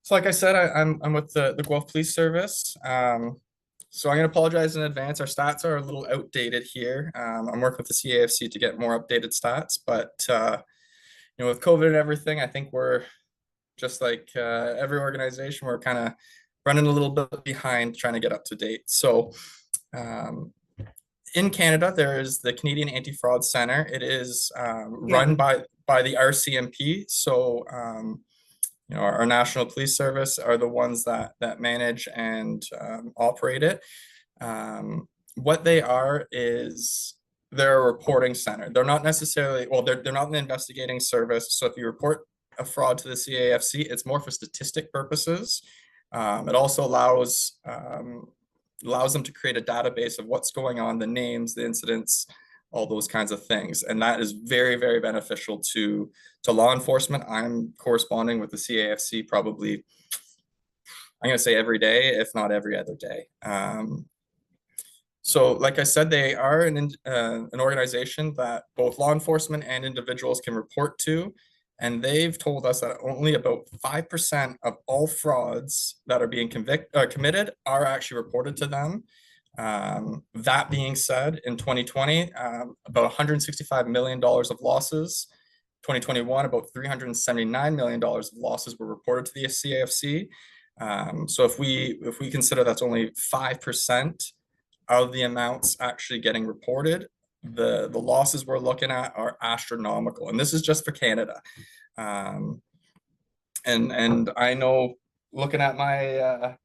So like I said, I'm with the Guelph Police Service. So I'm going to apologize in advance. Our stats are a little outdated here. I'm working with the CAFC to get more updated stats, but with COVID and everything, I think we're just like every organization, we're kind of running a little bit behind trying to get up to date. So um, in Canada, there is the Canadian Anti-Fraud Center. It is run Yeah. by the RCMP. So our national police service are the ones that manage and operate it. Um, what they are is they're a reporting center. They're not necessarily, well, they're not an investigating service. So if you report a fraud to the CAFC, it's more for statistic purposes. It also allows them to create a database of what's going on, the names, the incidents, all those kinds of things. And that is very, very beneficial to law enforcement. I'm corresponding with the CAFC probably, I'm going to say every day, if not every other day. So, like I said, they are an organization that both law enforcement and individuals can report to. And they've told us that only about 5% of all frauds that are being committed are actually reported to them. That being said, in 2020, about $165 million of losses. 2021, about $379 million of losses were reported to the CAFC. So if we consider that's only 5% of the amounts actually getting reported, the losses we're looking at are astronomical, and this is just for Canada. Um, and I know, looking at my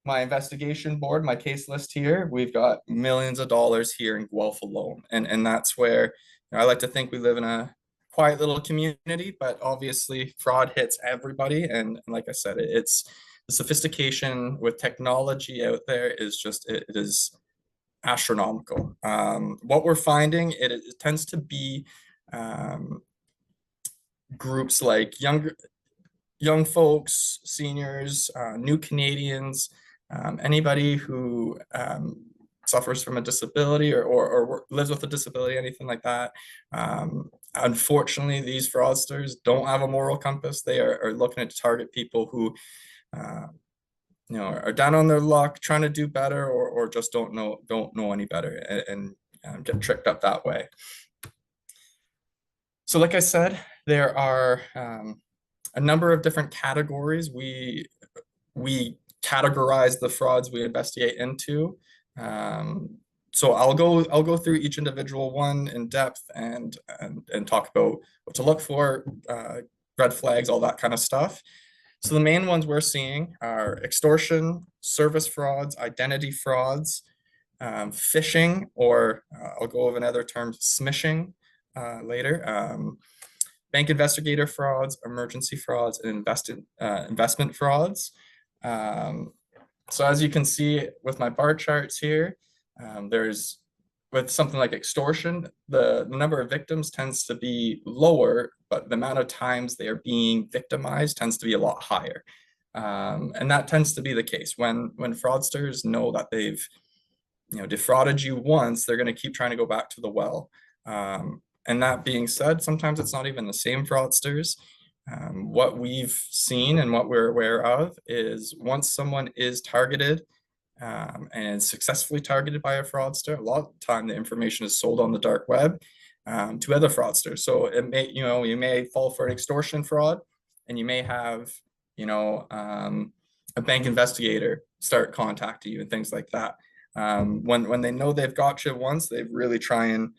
investigation board, my case list here, we've got millions of dollars here in Guelph alone, and that's where I like to think we live in a quiet little community, but obviously fraud hits everybody, and like I said, it's the sophistication with technology out there is just it is astronomical. What we're finding, it tends to be um, groups like young folks, seniors, new Canadians, anybody who suffers from a disability or lives with a disability, anything like that. Unfortunately, these fraudsters don't have a moral compass. They are looking to target people who uh, are down on their luck, trying to do better, or just don't know any better, and get tricked up that way. So, like I said, there are a number of different categories we categorize the frauds we investigate into. Um, so I'll go through each individual one in depth and talk about what to look for, red flags, all that kind of stuff. So the main ones we're seeing are extortion, service frauds, identity frauds, phishing, or I'll go over another term, smishing, later. Bank investigator frauds, emergency frauds, and investment frauds. Um, so as you can see with my bar charts here, there's with something like extortion, the number of victims tends to be lower, but the amount of times they are being victimized tends to be a lot higher. And that tends to be the case when fraudsters know that they've defrauded you once, they're going to keep trying to go back to the well. And that being said, sometimes it's not even the same fraudsters. What we've seen and what we're aware of is once someone is targeted and successfully targeted by a fraudster, a lot of the time the information is sold on the dark web to other fraudsters. So you may fall for an extortion fraud, and you may have, a bank investigator start contacting you and things like that. When they know they've got you once, they really try and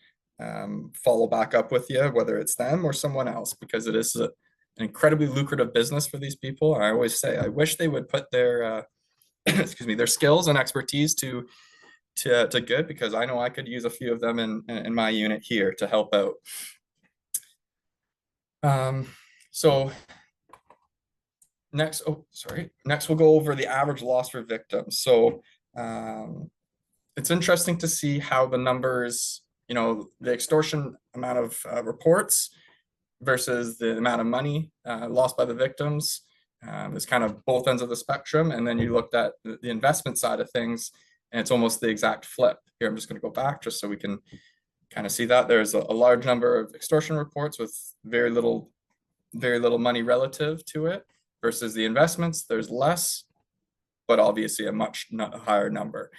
follow back up with you, whether it's them or someone else, because it is an incredibly lucrative business for these people. And I always say, I wish they would put their excuse me, their skills and expertise to good, because I know I could use a few of them in my unit here to help out. So next, next we'll go over the average loss for victims. So it's interesting to see how the numbers, the extortion amount of reports versus the amount of money lost by the victims. Is kind of both ends of the spectrum. And then you looked at the investment side of things, and it's almost the exact flip. Here, I'm just going to go back just so we can kind of see that. There's a large number of extortion reports with very little money relative to it. versus the investments, there's less, but obviously a much higher number.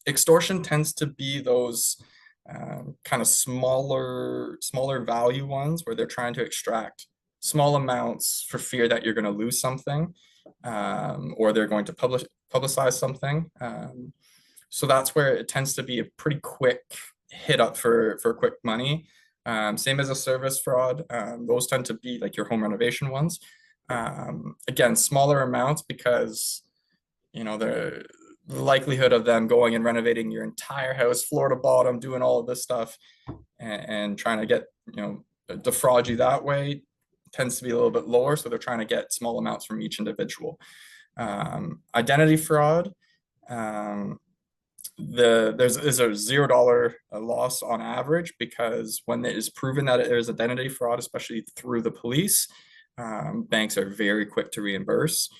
Extortion tends to be those kind of smaller value ones where they're trying to extract small amounts for fear that you're going to lose something, or they're going to publicize something. So that's where it tends to be a pretty quick hit up for quick money. Same as a service fraud. Those tend to be like your home renovation ones. Again, smaller amounts because the likelihood of them going and renovating your entire house, floor to bottom, doing all of this stuff, and trying to get defraud you that way tends to be a little bit lower. So they're trying to get small amounts from each individual. Identity fraud. There's a $0 loss on average, because when it is proven that there's identity fraud, especially through the police, banks are very quick to reimburse,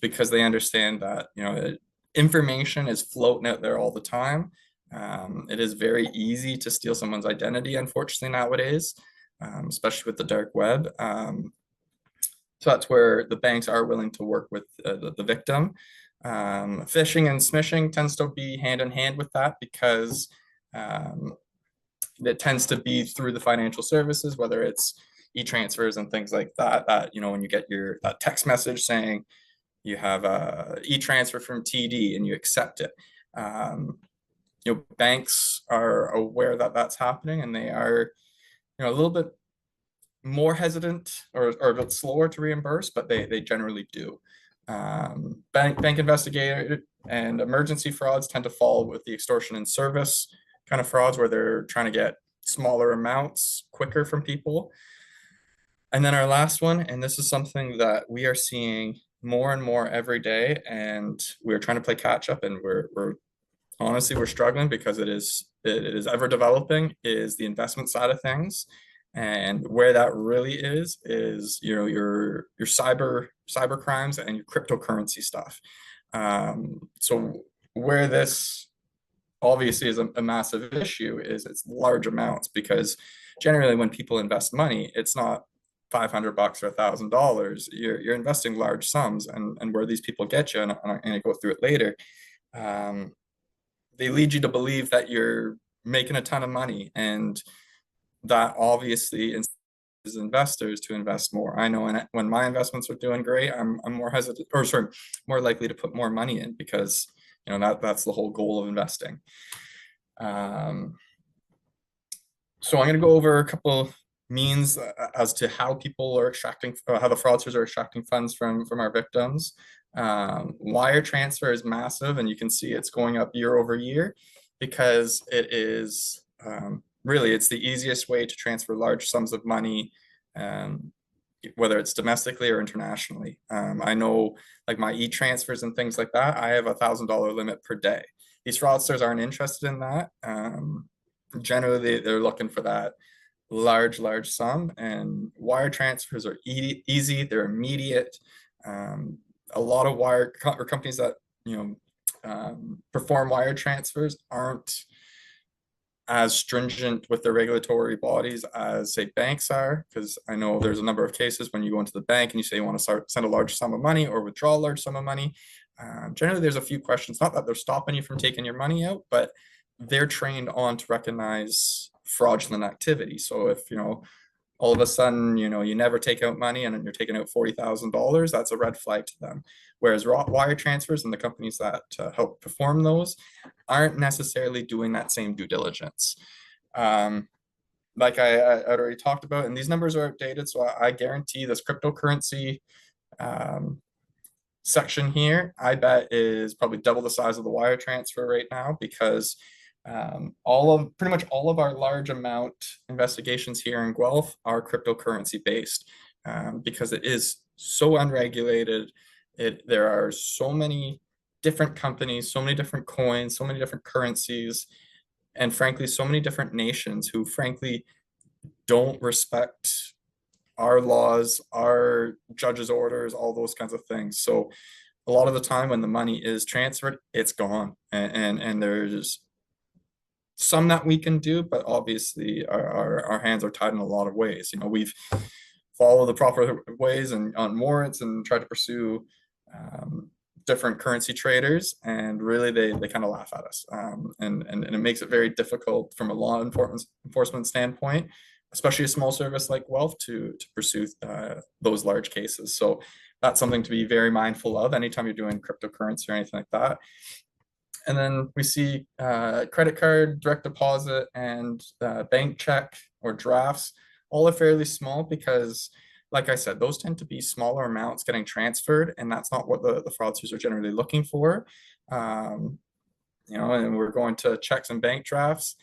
because they understand that information is floating out there all the time. It is very easy to steal someone's identity, unfortunately, nowadays, especially with the dark web. So that's where the banks are willing to work with the victim. Phishing and smishing tends to be hand in hand with that, because it tends to be through the financial services, whether it's e-transfers and things like that, when you get that text message saying you have a e-transfer from TD and you accept it. Banks are aware that that's happening, and they are a little bit more hesitant or a bit slower to reimburse, but they generally do. Bank investigator and emergency frauds tend to fall with the extortion and service kind of frauds, where they're trying to get smaller amounts quicker from people. And then our last one, and this is something that we are seeing more and more every day, and we're trying to play catch up, and we're honestly, we're struggling because it is ever developing, is the investment side of things. And where that really is your cyber crimes and your cryptocurrency stuff. So where this obviously is a massive issue is it's large amounts, because generally when people invest money, it's not $500 or $1,000. You're investing large sums, and where these people get you, and I'm going to go through it later. They lead you to believe that you're making a ton of money, and that obviously is investors to invest more. I know when my investments are doing great, I'm more hesitant, or sorry, more likely to put more money in, because that's the whole goal of investing. So I'm going to go over a couple means as to how people are extracting, how the fraudsters are extracting funds from our victims. Wire transfer is massive, and you can see it's going up year over year, because it is really, it's the easiest way to transfer large sums of money, whether it's domestically or internationally. I know, like my e-transfers and things like that, I have a $1,000 limit per day. These fraudsters aren't interested in that. Generally, they're looking for that large sum, and wire transfers are easy, they're immediate. A lot of companies that perform wire transfers aren't as stringent with their regulatory bodies as, say, banks are, because I know there's a number of cases when you go into the bank and you say you want to send a large sum of money or withdraw a large sum of money. Generally, there's a few questions, not that they're stopping you from taking your money out, but they're trained on to recognize fraudulent activity. So if all of a sudden you never take out money and you're taking out $40,000, that's a red flag to them. Whereas wire transfers and the companies that help perform those aren't necessarily doing that same due diligence. Like I already talked about, and these numbers are outdated, so I guarantee this cryptocurrency section here, I bet, is probably double the size of the wire transfer right now, because pretty much all of our large amount investigations here in Guelph are cryptocurrency based, because it is so unregulated. There are so many different companies, so many different coins, so many different currencies, and frankly, so many different nations who frankly don't respect our laws, our judges' orders, all those kinds of things. So a lot of the time when the money is transferred, it's gone, and there's some that we can do, but obviously our hands are tied in a lot of ways. We've follow the proper ways and on warrants and try to pursue different currency traders, and really they kind of laugh at us, and it makes it very difficult from a law enforcement standpoint, especially a small service like Guelph, to pursue those large cases. So that's something to be very mindful of anytime you're doing cryptocurrency or anything like that. And then we see credit card, direct deposit, and bank check or drafts. All are fairly small because, like I said, those tend to be smaller amounts getting transferred, and that's not what the fraudsters are generally looking for. Um, and we're going to checks and bank drafts.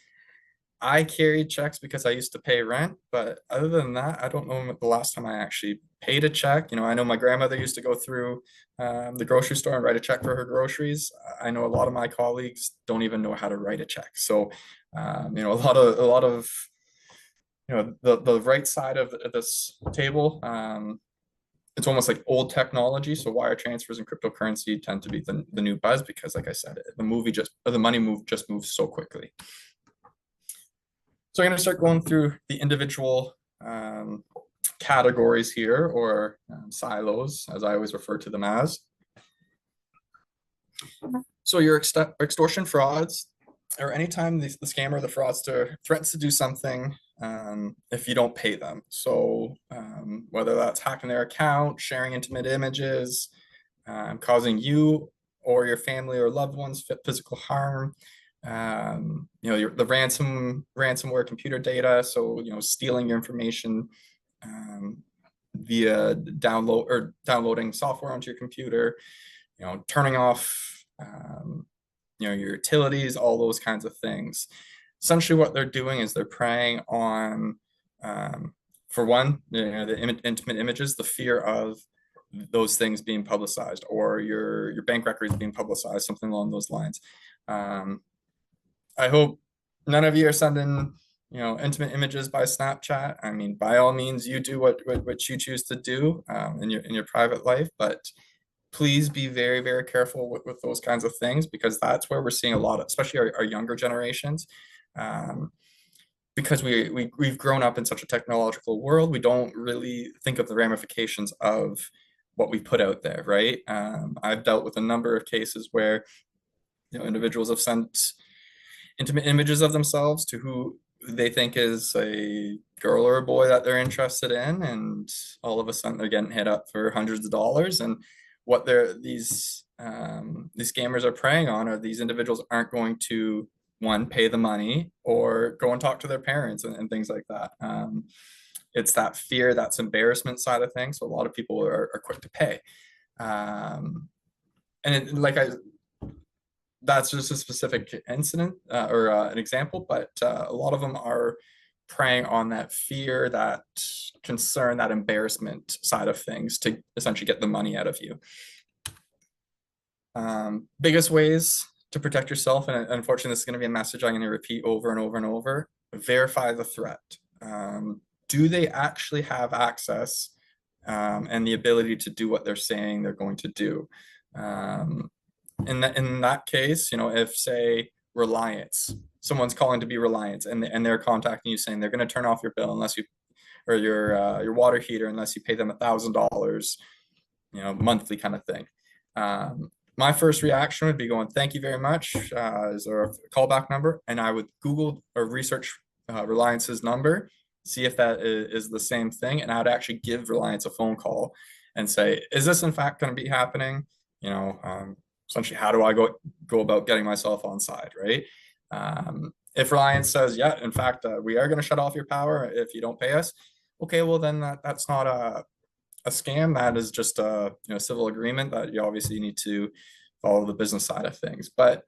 I carried checks because I used to pay rent, but other than that, I don't know the last time I actually paid a check. I know my grandmother used to go through the grocery store and write a check for her groceries. I know a lot of my colleagues don't even know how to write a check. So, a lot of the right side of this table, it's almost like old technology. So wire transfers and cryptocurrency tend to be the new buzz because, like I said, the money just moves so quickly. So I'm going to start going through the individual categories here, or silos, as I always refer to them as. So your extortion frauds, or anytime the scammer or the fraudster threatens to do something if you don't pay them. So whether that's hacking their account, sharing intimate images, causing you or your family or loved ones physical harm, the ransomware computer data, so stealing your information via downloading software onto your computer, turning off your utilities, all those kinds of things. Essentially what they're doing is they're preying on, for one, the intimate images, the fear of those things being publicized, or your bank records being publicized, something along those lines. I hope none of you are sending, intimate images by Snapchat. I mean, by all means, you do what you choose to do in your private life, but please be very, very careful with those kinds of things, because that's where we're seeing a lot of, especially our younger generations, because we've grown up in such a technological world, we don't really think of the ramifications of what we put out there, right? I've dealt with a number of cases where individuals have sent intimate images of themselves to who they think is a girl or a boy that they're interested in, and all of a sudden they're getting hit up for hundreds of dollars. And what these scammers are preying on are these individuals aren't going to, one, pay the money, or go and talk to their parents and things like that. It's that fear, that's embarrassment side of things. So a lot of people are quick to pay. That's just a specific incident or an example, but a lot of them are preying on that fear, that concern, that embarrassment side of things to essentially get the money out of you. Biggest ways to protect yourself, and unfortunately this is going to be a message I'm going to repeat over and over and over: verify the threat. Do they actually have access and the ability to do what they're saying they're going to do? In that case, if, say, Reliance, someone's calling to be Reliance, and they're contacting you saying they're going to turn off your bill unless you, or your water heater, unless you pay them $1,000, monthly kind of thing. My first reaction would be going, "Thank you very much. Is there a callback number?" And I would Google or research Reliance's number, see if that is the same thing, and I would actually give Reliance a phone call and say, "Is this in fact going to be happening?" Essentially, how do I go about getting myself on side, right? If Reliance says, "Yeah, in fact, we are going to shut off your power if you don't pay us," okay, well then that's not a scam. That is just a civil agreement that you obviously need to follow the business side of things. But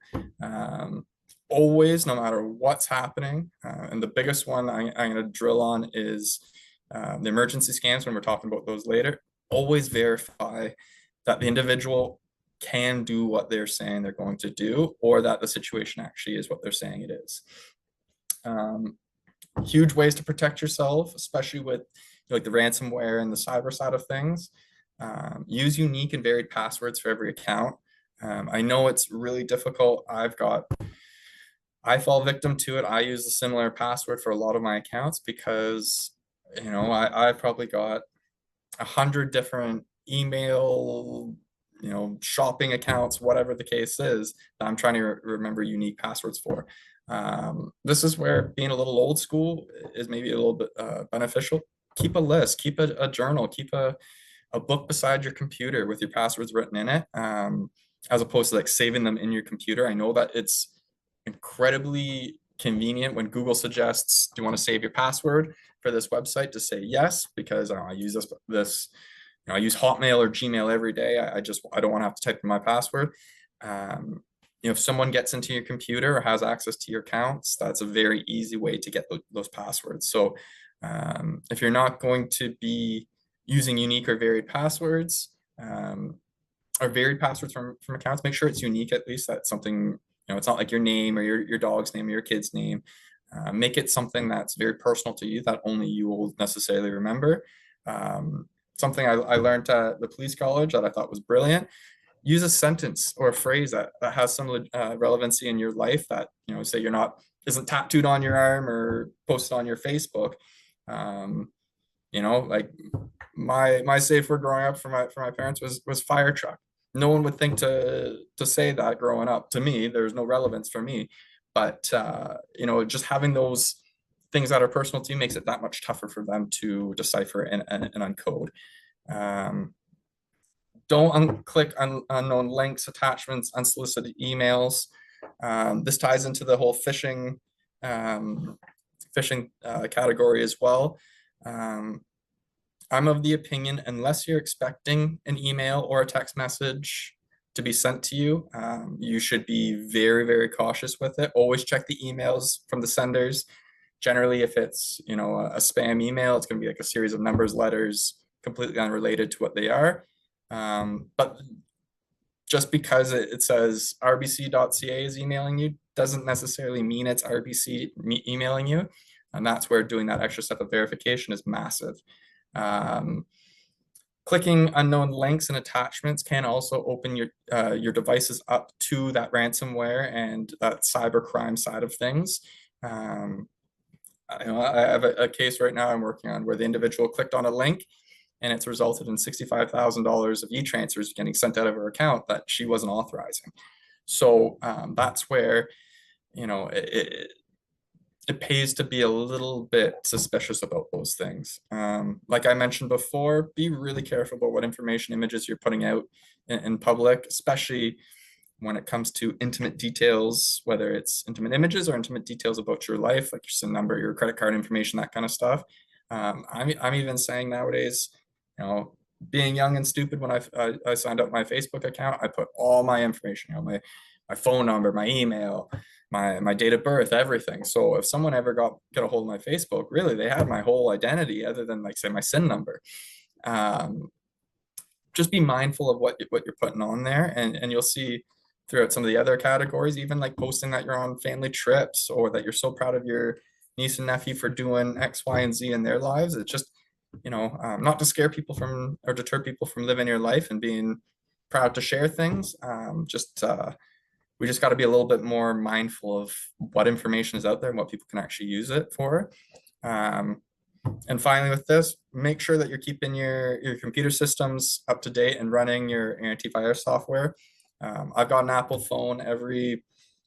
always, no matter what's happening, and the biggest one I'm going to drill on is the emergency scams, when we're talking about those later. Always verify that the individual can do what they're saying they're going to do, or that the situation actually is what they're saying it is. Huge ways to protect yourself, especially with like the ransomware and the cyber side of things. Use unique and varied passwords for every account. I know it's really difficult. I fall victim to it. I use a similar password for a lot of my accounts because I've probably got 100 different email, shopping accounts, whatever the case is, that I'm trying to remember unique passwords for. This is where being a little old school is maybe a little bit beneficial. Keep a list, keep a journal, keep a book beside your computer with your passwords written in it, as opposed to like saving them in your computer. I know that it's incredibly convenient when Google suggests, do you want to save your password for this website, to say yes, because I use this, I use Hotmail or Gmail every day. I don't want to have to type in my password. If someone gets into your computer or has access to your accounts, that's a very easy way to get those passwords. So if you're not going to be using unique or varied passwords, or varied passwords from accounts, make sure it's unique at least. That's something, it's not like your name or your dog's name or your kid's name. Make it something that's very personal to you that only you will necessarily remember. Something I learned at the police college that I thought was brilliant: use a sentence or a phrase that has some relevancy in your life, that, say you're not, isn't tattooed on your arm or posted on your Facebook. Like my safe word growing up for my parents was fire truck. No one would think to say that growing up. To me, there's no relevance for me, but just having those things that are personal to you makes it that much tougher for them to decipher and uncode. Don't click unknown links, attachments, unsolicited emails. This ties into the whole phishing category as well. I'm of the opinion, unless you're expecting an email or a text message to be sent to you, you should be very, very cautious with it. Always check the emails from the senders. Generally, if it's, a spam email, it's going to be like a series of numbers, letters, completely unrelated to what they are. But just because it says rbc.ca is emailing you doesn't necessarily mean it's RBC emailing you. And that's where doing that extra step of verification is massive. Clicking unknown links and attachments can also open your devices up to that ransomware and that cybercrime side of things. I have a case right now I'm working on where the individual clicked on a link and it's resulted in $65,000 of e-transfers getting sent out of her account that she wasn't authorizing. So that's where, it pays to be a little bit suspicious about those things. Like I mentioned before, be really careful about what information, images you're putting out in public, especially when it comes to intimate details, whether it's intimate images or intimate details about your life, like your SIN number, your credit card information, that kind of stuff. I'm even saying nowadays, being young and stupid, when I signed up my Facebook account, I put all my information, my phone number, my email, my date of birth, everything. So if someone ever get a hold of my Facebook, really, they had my whole identity other than, like, say, my SIN number. Just be mindful of what you're putting on there, and you'll see throughout some of the other categories, even like posting that you're on family trips or that you're so proud of your niece and nephew for doing X, Y, and Z in their lives. It's just, not to scare people from or deter people from living your life and being proud to share things. We just got to be a little bit more mindful of what information is out there and what people can actually use it for. And finally, with this, make sure that you're keeping your computer systems up to date and running your antivirus software. I've got an Apple phone. Every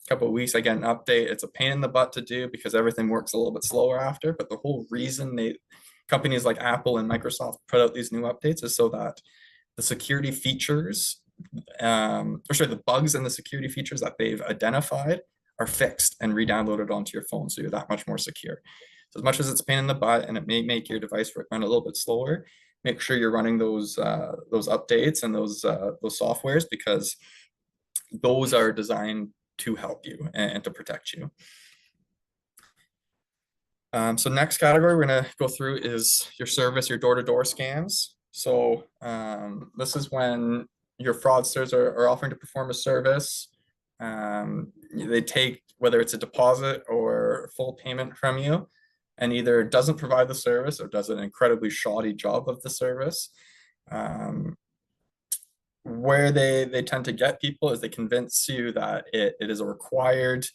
couple of weeks I get an update. It's a pain in the butt to do because everything works a little bit slower after. But the whole reason companies like Apple and Microsoft put out these new updates is so that the security features, the bugs and the security features that they've identified are fixed and re-downloaded onto your phone, so you're that much more secure. So as much as it's a pain in the butt and it may make your device run a little bit slower, make sure you're running those updates and those softwares, because those are designed to help you and to protect you. So next category we're gonna go through is your service, your door-to-door scams. So this is when your fraudsters are offering to perform a service. They take, whether it's a deposit or full payment from you, and either doesn't provide the service or does an incredibly shoddy job of the service. Where they tend to get people is they convince you that it is a required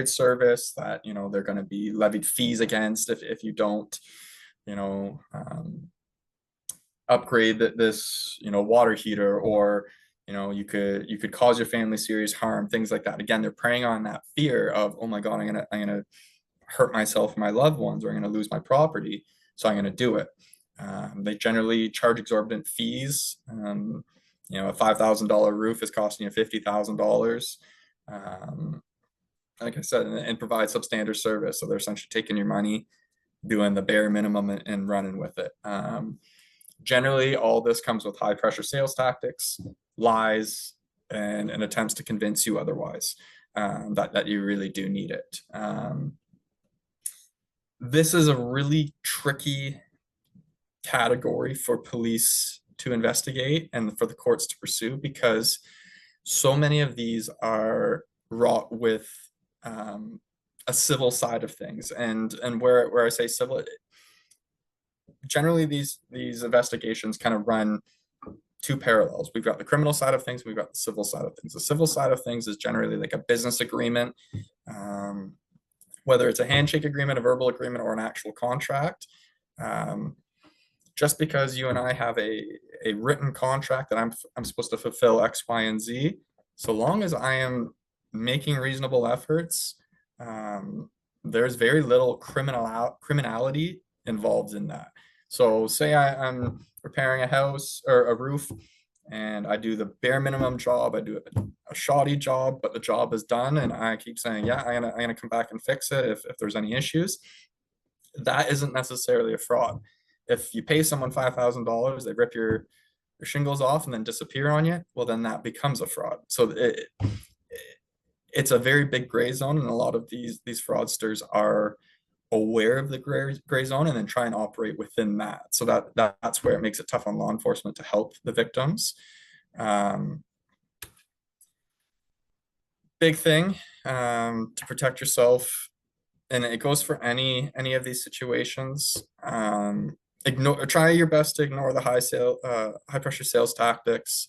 service, that they're going to be levied fees against if you don't upgrade this, water heater, or, you could cause your family serious harm, things like that. Again, they're preying on that fear of, oh my God, I'm gonna hurt myself or my loved ones, or I'm gonna lose my property, so I'm gonna do it. They generally charge exorbitant fees. A $5,000 roof is costing you $50,000. Um, like I said, and provide substandard service. So they're essentially taking your money, doing the bare minimum, and running with it. Generally, all this comes with high pressure sales tactics, lies, and attempts to convince you otherwise, that you really do need it. This is a really tricky category for police to investigate and for the courts to pursue, because so many of these are wrought with a civil side of things. And where I say civil, generally these investigations kind of run two parallels. We've got the criminal side of things, we've got the civil side of things. The civil side of things is generally like a business agreement, whether it's a handshake agreement, a verbal agreement, or an actual contract. Just because you and I have a written contract that I'm supposed to fulfill X, Y, and Z, so long as I am making reasonable efforts, there's very little criminality involved in that. So say I'm repairing a house or a roof, and I do the bare minimum job. I do a shoddy job, but the job is done, and I keep saying, yeah, I'm gonna come back and fix it if there's any issues. That isn't necessarily a fraud. If you pay someone $5,000, they rip your shingles off and then disappear on you, well, then that becomes a fraud. So it's a very big gray zone, and a lot of these fraudsters are aware of the gray zone and then try and operate within that. So that's where it makes it tough on law enforcement to help the victims. Big thing to protect yourself, and it goes for any of these situations. Try your best to ignore the high pressure sales tactics.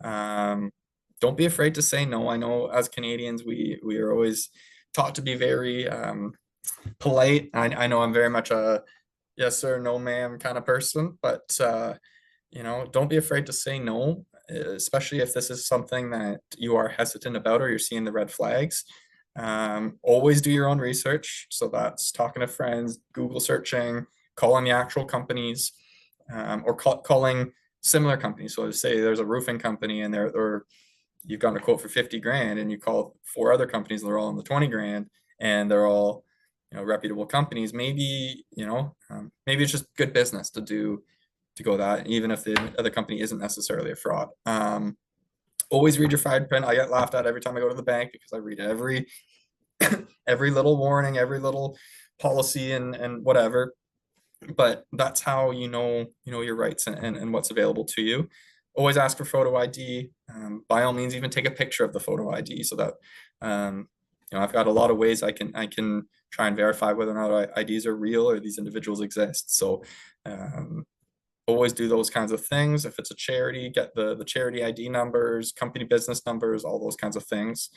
Don't be afraid to say no. I know as Canadians, we are always taught to be very polite. I know I'm very much a yes sir, no ma'am kind of person, but don't be afraid to say no, especially if this is something that you are hesitant about or you're seeing the red flags. Always do your own research. So that's talking to friends, Google searching, calling the actual companies, or calling similar companies. So say there's a roofing company and you've gotten a quote for 50 grand, and you call 4 other companies and they're all in the 20 grand, and they're all reputable companies. Maybe maybe it's just good business to go that, even if the other company isn't necessarily a fraud. Always read your fine print. I get laughed at every time I go to the bank because I read every little warning, every little policy, and whatever. But that's how your rights and what's available to you. Always ask for photo ID. By all means, even take a picture of the photo ID, so that I've got a lot of ways I can try and verify whether or not IDs are real or these individuals exist. So always do those kinds of things. If it's a charity, get the charity ID numbers, company business numbers, all those kinds of things.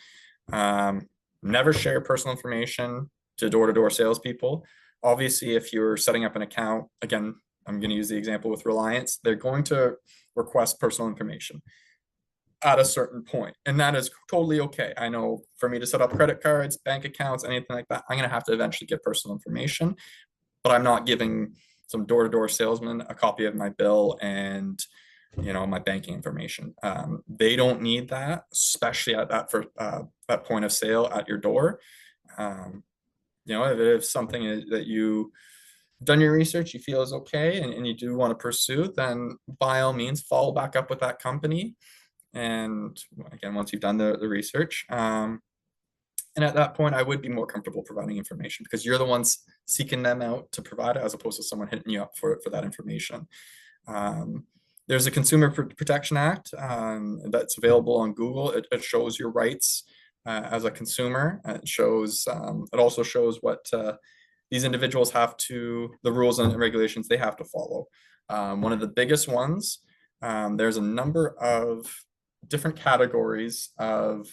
Never share personal information to door-to-door salespeople. Obviously, if you're setting up an account, again, I'm going to use the example with Reliance, they're going to request personal information at a certain point, and that is totally okay. I know for me to set up credit cards, bank accounts, anything like that, I'm going to have to eventually get personal information, but I'm not giving some door-to-door salesman a copy of my bill and my banking information. They don't need that, especially at that point of sale at your door. If it's something that you done your research, you feel is okay, and you do want to pursue, then by all means follow back up with that company. And again, once you've done the research, and at that point, I would be more comfortable providing information, because you're the ones seeking them out to provide it, as opposed to someone hitting you up for that information. There's a Consumer Protection Act that's available on Google. It shows your rights as a consumer. It also shows what these individuals the rules and regulations they have to follow. One of the biggest ones, there's a number of different categories of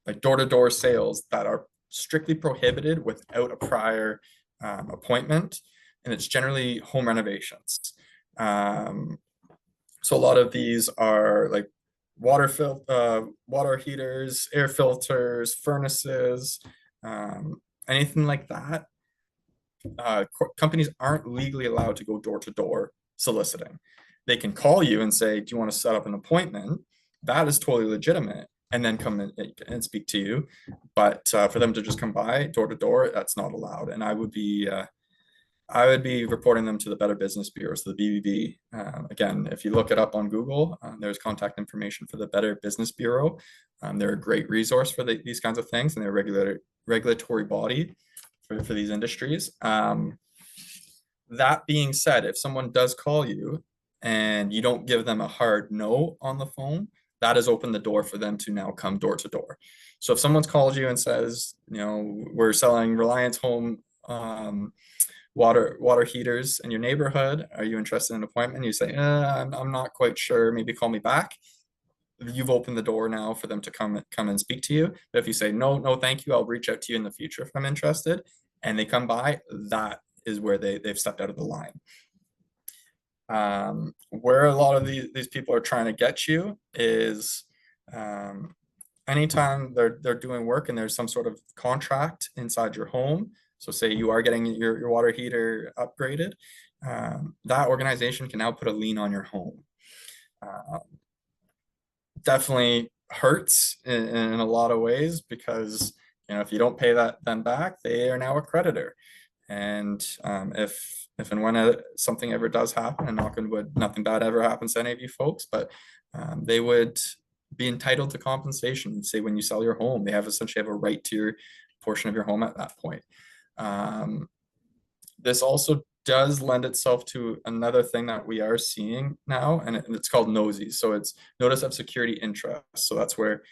like door-to-door sales that are strictly prohibited without a prior appointment. and it's generally home renovations. So a lot of these are like water heaters, air filters, furnaces, anything like that. Companies aren't legally allowed to go door to door soliciting. They can call you and say, "Do you want to set up an appointment?" That is totally legitimate, and then come in and speak to you. But for them to just come by door to door, that's not allowed. And I would be reporting them to the Better Business Bureau, so the BBB. Again, if you look it up on Google, there's contact information for the Better Business Bureau. They're a great resource for these kinds of things, and they're a regulatory body for these industries. That being said, if someone does call you and you don't give them a hard no on the phone, that has opened the door for them to now come door to door. So if someone's called you and says, we're selling Reliance Home water heaters in your neighborhood, are you interested in an appointment? You say, I'm not quite sure, maybe call me back. You've opened the door now for them to come and speak to you. But if you say, no, thank you, I'll reach out to you in the future if I'm interested, and they come by, that is where they've stepped out of the line. Where a lot of these people are trying to get you is anytime they're doing work and there's some sort of contract inside your home. So say you are getting your water heater upgraded, that organization can now put a lien on your home. Definitely hurts in a lot of ways, because if you don't pay them back, they are now a creditor. And if and when something ever does happen, and knock on wood, nothing bad ever happens to any of you folks, but they would be entitled to compensation. Say when you sell your home, they essentially have a right to your portion of your home at that point. This also does lend itself to another thing that we are seeing now, and it's called NOSI. So it's notice of security interest. So that's where,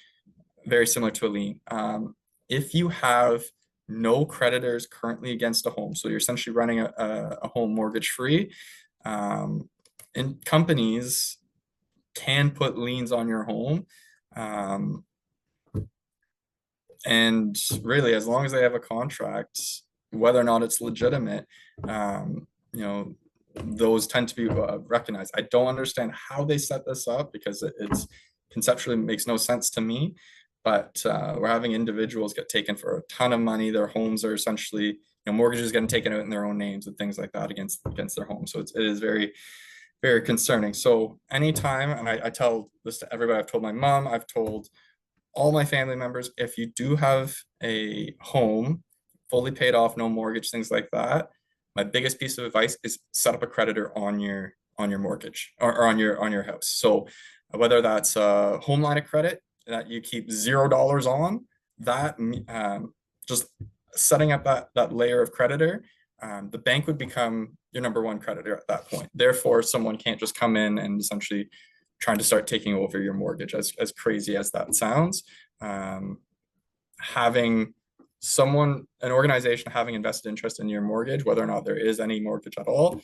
very similar to a lien. If you have no creditors currently against a home, so you're essentially running a home mortgage free, and companies can put liens on your home. And really, as long as they have a contract, whether or not it's legitimate, those tend to be recognized. I don't understand how they set this up, because it's conceptually makes no sense to me. But we're having individuals get taken for a ton of money. Their homes are essentially, mortgages getting taken out in their own names and things like that against their homes. So it is very, very concerning. So anytime, and I tell this to everybody, I've told my mom, I've told all my family members, if you do have a home fully paid off, no mortgage, things like that, my biggest piece of advice is set up a creditor on your mortgage or on your house. So whether that's a home line of credit that you keep $0 on, that just setting up that layer of creditor, the bank would become your number one creditor at that point. Therefore, someone can't just come in and essentially trying to start taking over your mortgage, as crazy as that sounds. Having an organization having invested interest in your mortgage, whether or not there is any mortgage at all,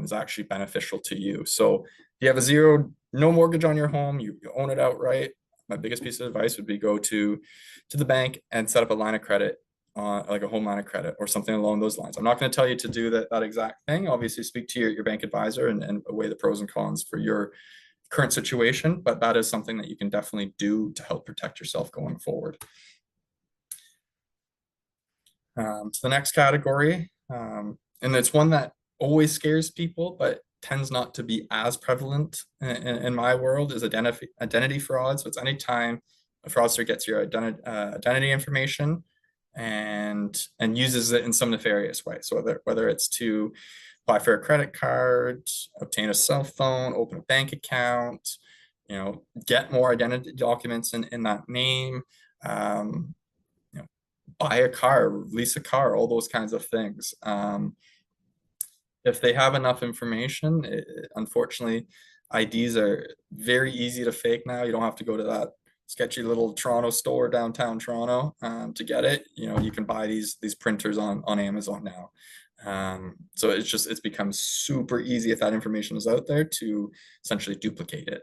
is actually beneficial to you. So if you have no mortgage on your home, you own it outright, my biggest piece of advice would be go to the bank and set up a line of credit, like a home line of credit or something along those lines. I'm not going to tell you to do that exact thing. Obviously, speak to your bank advisor and weigh the pros and cons for your current situation, but that is something that you can definitely do to help protect yourself going forward. To the next category, and it's one that always scares people, but tends not to be as prevalent in my world, is identity fraud. So it's anytime a fraudster gets your identity information and uses it in some nefarious way. So whether it's to apply for a credit card, obtain a cell phone, open a bank account, get more identity documents in that name, buy a car, lease a car, all those kinds of things. If they have enough information, unfortunately, IDs are very easy to fake now. You don't have to go to that sketchy little Toronto store downtown Toronto to get it. You can buy these printers on Amazon now. So it's become super easy, if that information is out there, to essentially duplicate it.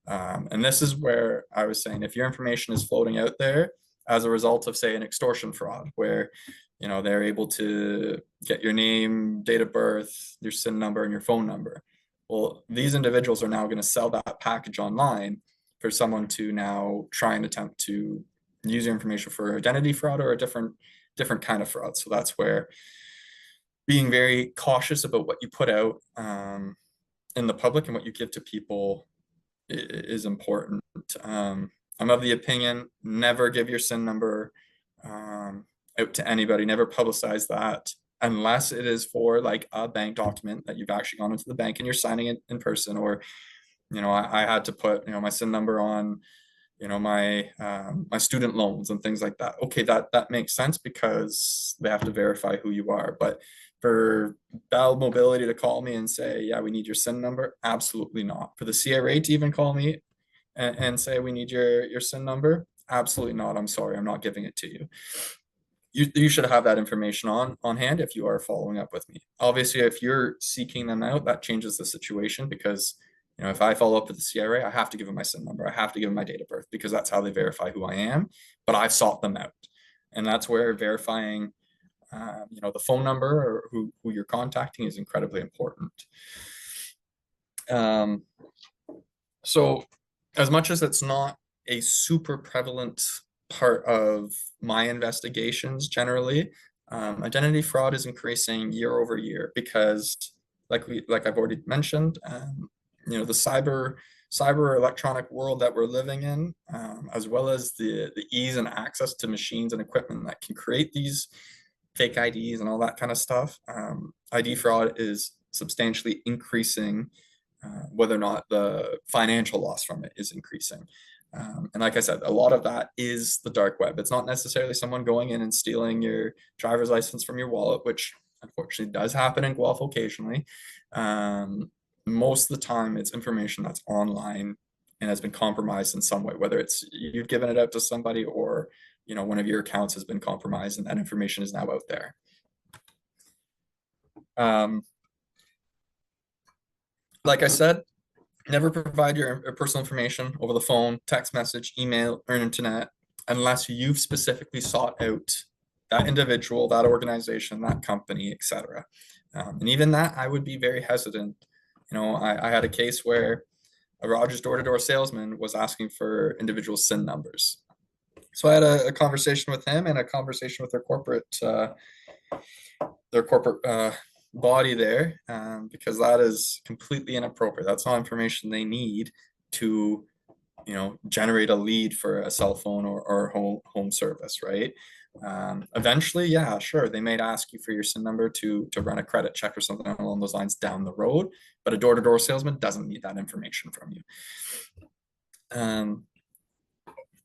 And this is where I was saying, if your information is floating out there, as a result of, say, an extortion fraud, where they're able to get your name, date of birth, your SIN number, and your phone number. Well, these individuals are now going to sell that package online for someone to now try and attempt to use your information for identity fraud or a different kind of fraud. So that's where being very cautious about what you put out in the public and what you give to people is important. I'm of the opinion, never give your SIN number out to anybody, never publicize that unless it is for like a bank document that you've actually gone into the bank and you're signing it in person. Or I had to put my SIN number on my student loans and things like that. Okay, that makes sense because they have to verify who you are. But for Bell Mobility to call me and say, yeah, we need your SIN number, absolutely not. For the CRA to even call me and say we need your SIN number, absolutely not. I'm sorry, I'm not giving it to you. You should have that information on hand if you are following up with me. Obviously, if you're seeking them out, that changes the situation, because if I follow up with the CRA, I have to give them my SIN number. I have to give them my date of birth, because that's how they verify who I am. But I've sought them out, and that's where verifying, the phone number or who you're contacting is incredibly important. So, as much as it's not a super prevalent part of my investigations, generally, identity fraud is increasing year over year because, like I've already mentioned, the cyber electronic world that we're living in, as well as the ease and access to machines and equipment that can create these fake IDs and all that kind of stuff. ID fraud is substantially increasing, whether or not the financial loss from it is increasing. And like I said, a lot of that is the dark web. It's not necessarily someone going in and stealing your driver's license from your wallet, which unfortunately does happen in Guelph occasionally. Most of the time, it's information that's online and has been compromised in some way, whether it's you've given it out to somebody or one of your accounts has been compromised and that information is now out there. Like I said, never provide your personal information over the phone, text message, email, or internet unless you've specifically sought out that individual, that organization, that company, etc. And even that, I would be very hesitant. I had a case where a Rogers door-to-door salesman was asking for individual SIN numbers. So I had a conversation with him and a conversation with their corporate body there, because that is completely inappropriate. That's not information they need to generate a lead for a cell phone or home service, right? Eventually, yeah, sure, they may ask you for your SIN number to run a credit check or something along those lines down the road, but a door-to-door salesman doesn't need that information from you.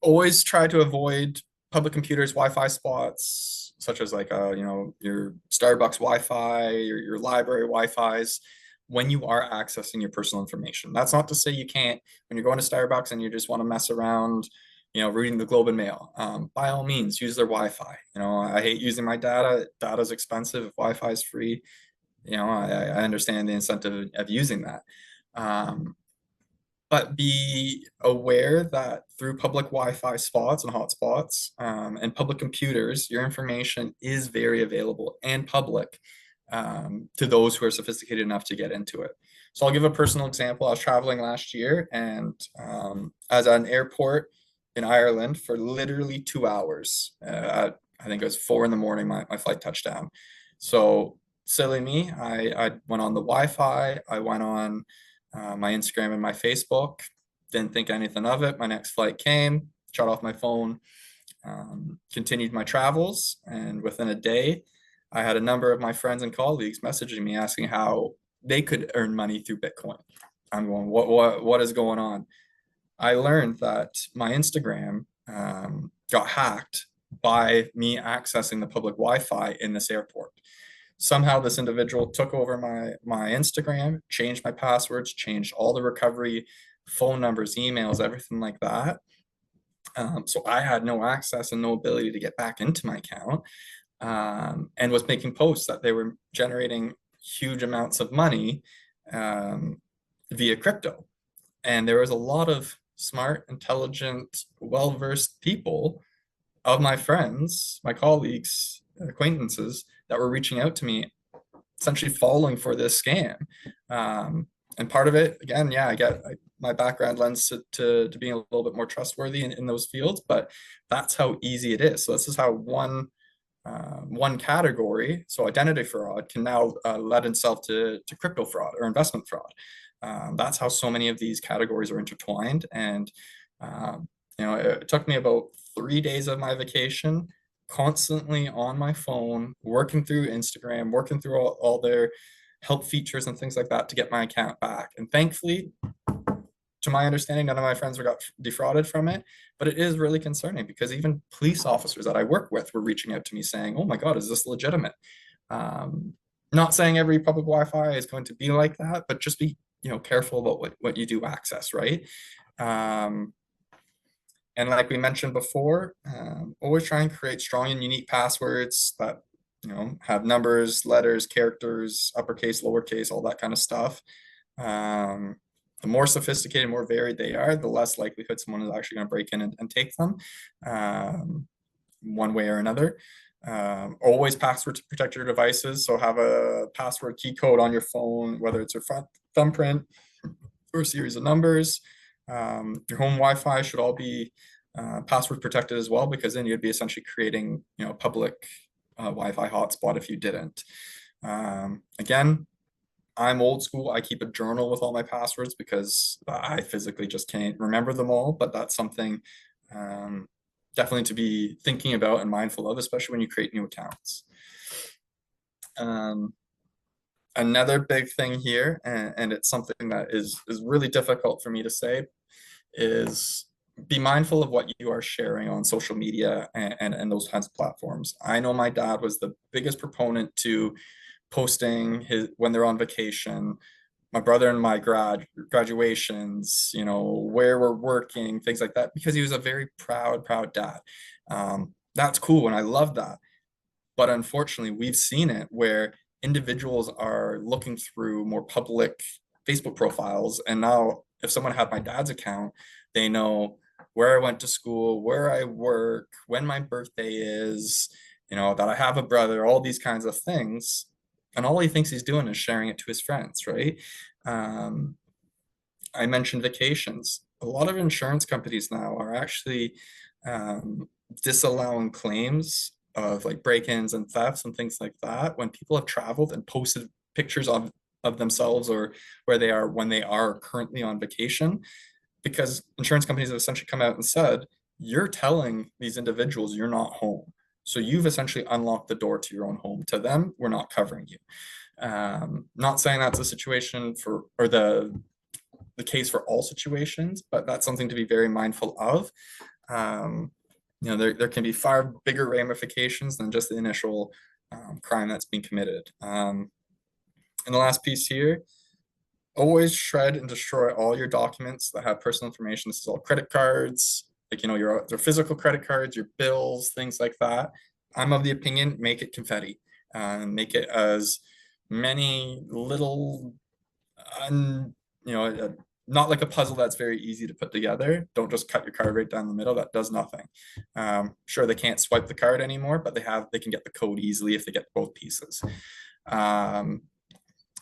Always try to avoid public computers, Wi-Fi spots, such as like your Starbucks Wi-Fi, your library Wi-Fi's, when you are accessing your personal information. That's not to say you can't, when you're going to Starbucks and you just want to mess around, reading the Globe and Mail. By all means, use their Wi-Fi. I hate using my data. Data's expensive. If Wi-Fi is free, I understand the incentive of using that. But be aware that through public Wi-Fi spots and hotspots, and public computers, your information is very available and public to those who are sophisticated enough to get into it. So I'll give a personal example. I was traveling last year, and I was at an airport in Ireland for literally 2 hours. I think it was 4 in the morning, my flight touched down. So silly me, I went on the Wi-Fi, I went on my Instagram and my Facebook, didn't think anything of it. My next flight came, shut off my phone, continued my travels, and within a day, I had a number of my friends and colleagues messaging me asking how they could earn money through Bitcoin. I'm going, what is going on? I learned that my Instagram got hacked by me accessing the public Wi-Fi in this airport. Somehow this individual took over my Instagram, changed my passwords, changed all the recovery phone numbers, emails, everything like that. So I had no access and no ability to get back into my account, and was making posts that they were generating huge amounts of money via crypto. And there was a lot of smart, intelligent, well-versed people of my friends, my colleagues, acquaintances that were reaching out to me, essentially falling for this scam. And part of it, again, yeah, my background lends to being a little bit more trustworthy in those fields, but that's how easy it is. So this is how one category, so identity fraud, can now lend itself to crypto fraud or investment fraud. That's how so many of these categories are intertwined. And it took me about 3 days of my vacation, constantly on my phone, working through Instagram, working through all their help features and things like that to get my account back. And thankfully, to my understanding, none of my friends got defrauded from it, but it is really concerning because even police officers that I work with were reaching out to me saying, "Oh my God, is this legitimate?" Um, Not saying every public Wi-Fi is going to be like that, but just be careful about what you do access, right? Um, and like we mentioned before, always try and create strong and unique passwords that have numbers, letters, characters, uppercase, lowercase, all that kind of stuff. The more sophisticated, more varied they are, the less likelihood someone is actually going to break in and take them one way or another. Always password to protect your devices. So have a password key code on your phone, whether it's your thumbprint or a series of numbers. Your home Wi-Fi should all be password protected as well, because then you'd be essentially creating public Wi-Fi hotspot if you didn't. Again, I'm old school. I keep a journal with all my passwords because I physically just can't remember them all, but that's something definitely to be thinking about and mindful of, especially when you create new accounts. Another big thing here, and it's something that is really difficult for me to say, is be mindful of what you are sharing on social media and those kinds of platforms. I know my dad was the biggest proponent to posting when they're on vacation, my brother and my graduations, where we're working, things like that, because he was a very proud dad. That's cool, and I love that. But unfortunately, we've seen it where individuals are looking through more public Facebook profiles, and now if someone had my dad's account, they know where I went to school, where I work, when my birthday is, that I have a brother, all these kinds of things. And all he thinks he's doing is sharing it to his friends, right? I mentioned vacations. A lot of insurance companies now are actually disallowing claims of like break-ins and thefts and things like that when people have traveled and posted pictures of themselves or where they are when they are currently on vacation, because insurance companies have essentially come out and said, you're telling these individuals you're not home. So you've essentially unlocked the door to your own home. To them, we're not covering you. Not saying that's a situation or the case for all situations, but that's something to be very mindful of. There can be far bigger ramifications than just the initial crime that's being committed. And the last piece here, always shred and destroy all your documents that have personal information. This is all credit cards, like your physical credit cards, your bills, things like that. I'm of the opinion, make it confetti, make it as many little not like a puzzle that's very easy to put together. Don't just cut your card right down the middle. That does nothing. Sure, they can't swipe the card anymore, but they can get the code easily if they get both pieces.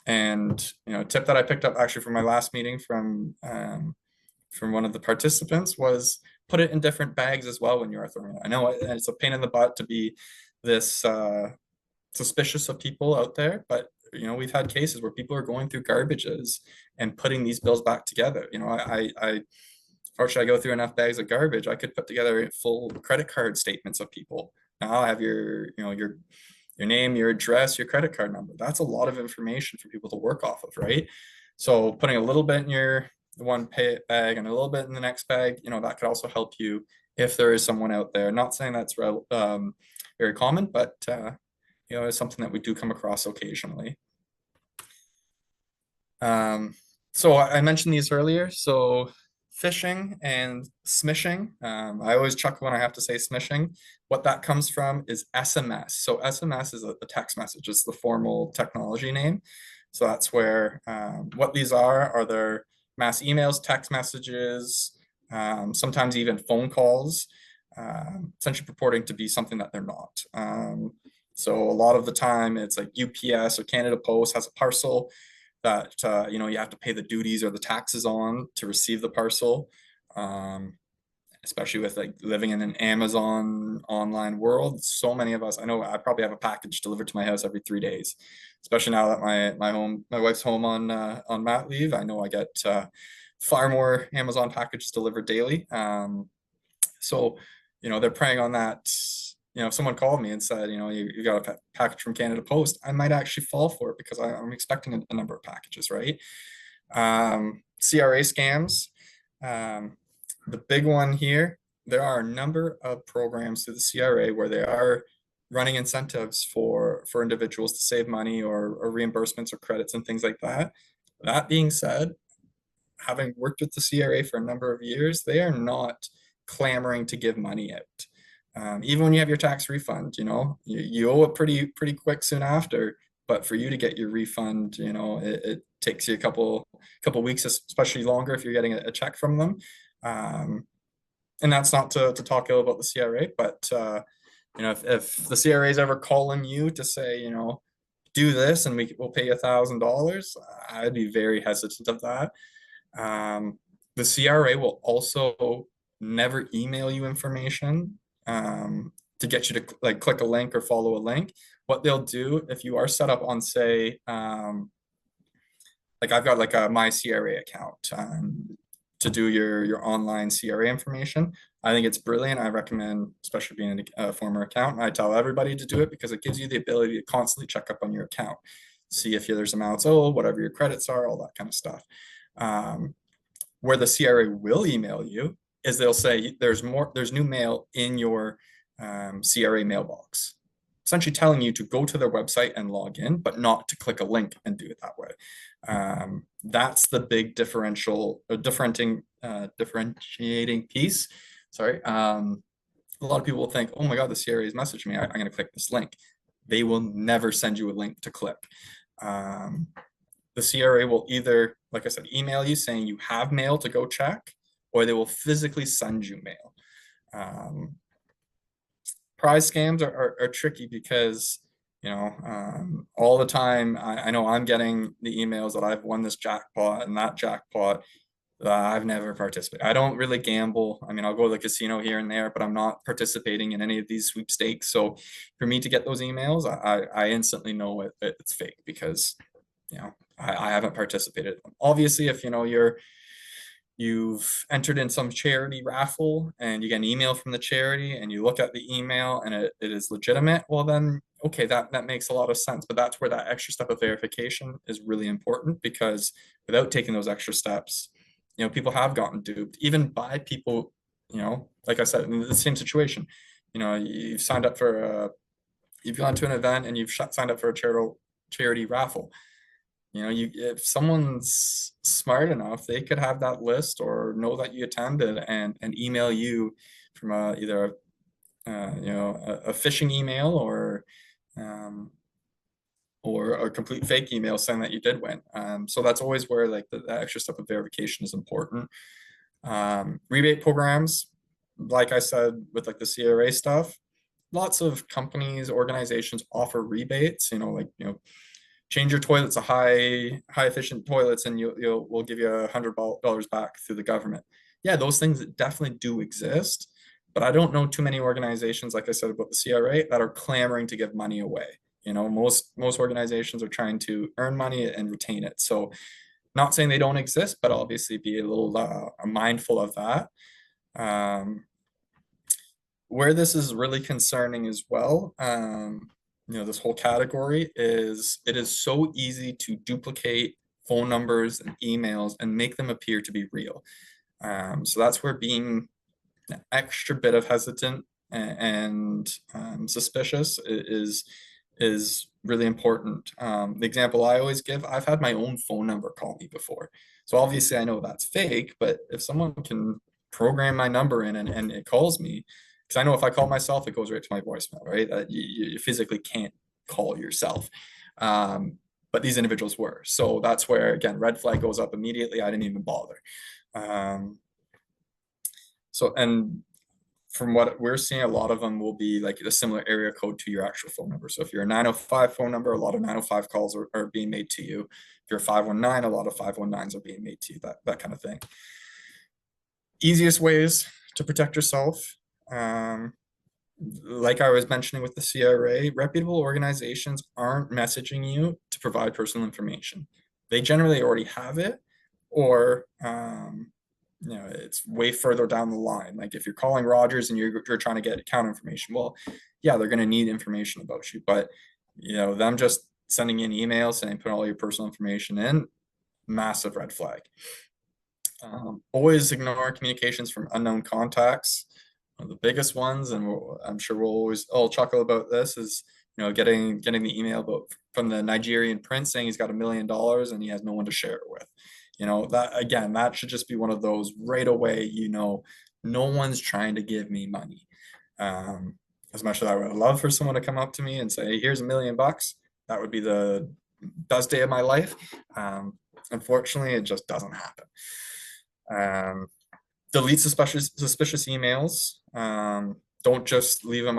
And a tip that I picked up actually from my last meeting from one of the participants was put it in different bags as well when you are throwing it. I know it's a pain in the butt to be this suspicious of people out there, but we've had cases where people are going through garbages and putting these bills back together. Or should I go through enough bags of garbage? I could put together full credit card statements of people. Now I have your name, your address, your credit card number. That's a lot of information for people to work off of, right? So putting a little bit in your one bag and a little bit in the next bag, that could also help you if there is someone out there. Not saying that's very common, but it's something that we do come across occasionally. So I mentioned these earlier. So phishing and smishing. I always chuckle when I have to say smishing. What that comes from is SMS. So SMS is a text message. It's the formal technology name. So that's where what these are their mass emails, text messages, sometimes even phone calls essentially purporting to be something that they're not. So a lot of the time it's like UPS or Canada Post has a parcel that you have to pay the duties or the taxes on to receive the parcel. Especially with like living in an Amazon online world, so many of us, I know I probably have a package delivered to my house every 3 days, especially now that my wife's home on mat leave. I know I get far more Amazon packages delivered daily. So they're preying on that. If someone called me and said, you got a package from Canada Post, I might actually fall for it because I'm expecting a number of packages, right? CRA scams. The big one here, there are a number of programs through the CRA where they are running incentives for individuals to save money or reimbursements or credits and things like that. That being said, having worked with the CRA for a number of years, they are not clamoring to give money out. Even when you have your tax refund, you owe it pretty quick soon after. But for you to get your refund, it takes you a couple weeks, especially longer if you're getting a check from them. And that's not to talk ill about the CRA, but if the CRA is ever calling you to say, do this and we'll pay you $1,000, I'd be very hesitant of that. The CRA will also never email you information to get you to like click a link or follow a link. What they'll do if you are set up on, say, like I've got like a my CRA account to do your online CRA information. I think it's brilliant. I recommend, especially being a former accountant, I tell everybody to do it because it gives you the ability to constantly check up on your account, see if there's amounts owed, whatever your credits are, all that kind of stuff. Where the CRA will email you is they'll say there's new mail in your CRA mailbox, essentially telling you to go to their website and log in, but not to click a link and do it that way. That's the big differentiating piece. Sorry. A lot of people will think, oh my God, the CRA has messaged me. I'm going to click this link. They will never send you a link to click. The CRA will either, like I said, email you saying you have mail to go check, or they will physically send you mail. Prize scams are tricky because, all the time, I know I'm getting the emails that I've won this jackpot and that jackpot. I've never participated. I don't really gamble. I mean, I'll go to the casino here and there, but I'm not participating in any of these sweepstakes. So for me to get those emails, I instantly know it's fake because, I haven't participated. Obviously, if you've entered in some charity raffle and you get an email from the charity and you look at the email and it is legitimate, well then, okay, that makes a lot of sense. But that's where that extra step of verification is really important, because without taking those extra steps, people have gotten duped, even by people, like I said, in the same situation. You've signed up you've gone to an event and you've signed up for a charity raffle. If someone's smart enough, they could have that list or know that you attended and email you from either a phishing email or a complete fake email saying that you did win. So that's always where like the extra step of verification is important. Rebate programs, like I said, with like the CRA stuff, lots of companies, organizations offer rebates, change your toilets to high efficient toilets and we'll give you $100 back through the government. Yeah, those things definitely do exist, but I don't know too many organizations, like I said about the CRA, that are clamoring to give money away. Most organizations are trying to earn money and retain it. So not saying they don't exist, but obviously be a little mindful of that. Where this is really concerning as well, this whole category is it is so easy to duplicate phone numbers and emails and make them appear to be real. So that's where being an extra bit of hesitant and suspicious is really important. The example I always give, I've had my own phone number call me before. So obviously I know that's fake, but if someone can program my number in and it calls me, because I know if I call myself, it goes right to my voicemail, right? You physically can't call yourself. But these individuals were. So that's where, again, red flag goes up immediately. I didn't even bother. And from what we're seeing, a lot of them will be like a similar area code to your actual phone number. So if you're a 905 phone number, a lot of 905 calls are being made to you. If you're 519, a lot of 519s are being made to you, that kind of thing. Easiest ways to protect yourself. Like I was mentioning with the CRA, reputable organizations aren't messaging you to provide personal information. They generally already have it, or it's way further down the line. Like if you're calling Rogers and you're trying to get account information, well, yeah, they're going to need information about you, but them just sending you an email saying put all your personal information in, massive red flag. Always ignore communications from unknown contacts. One of the biggest ones, and I'm sure we'll always all chuckle about this, is getting the email from the Nigerian prince saying he's got $1 million and he has no one to share it with. That should just be one of those right away. No one's trying to give me money. As much as I would love for someone to come up to me and say, hey, here's $1 million, that would be the best day of my life. Unfortunately, it just doesn't happen. Delete suspicious emails. Don't just leave them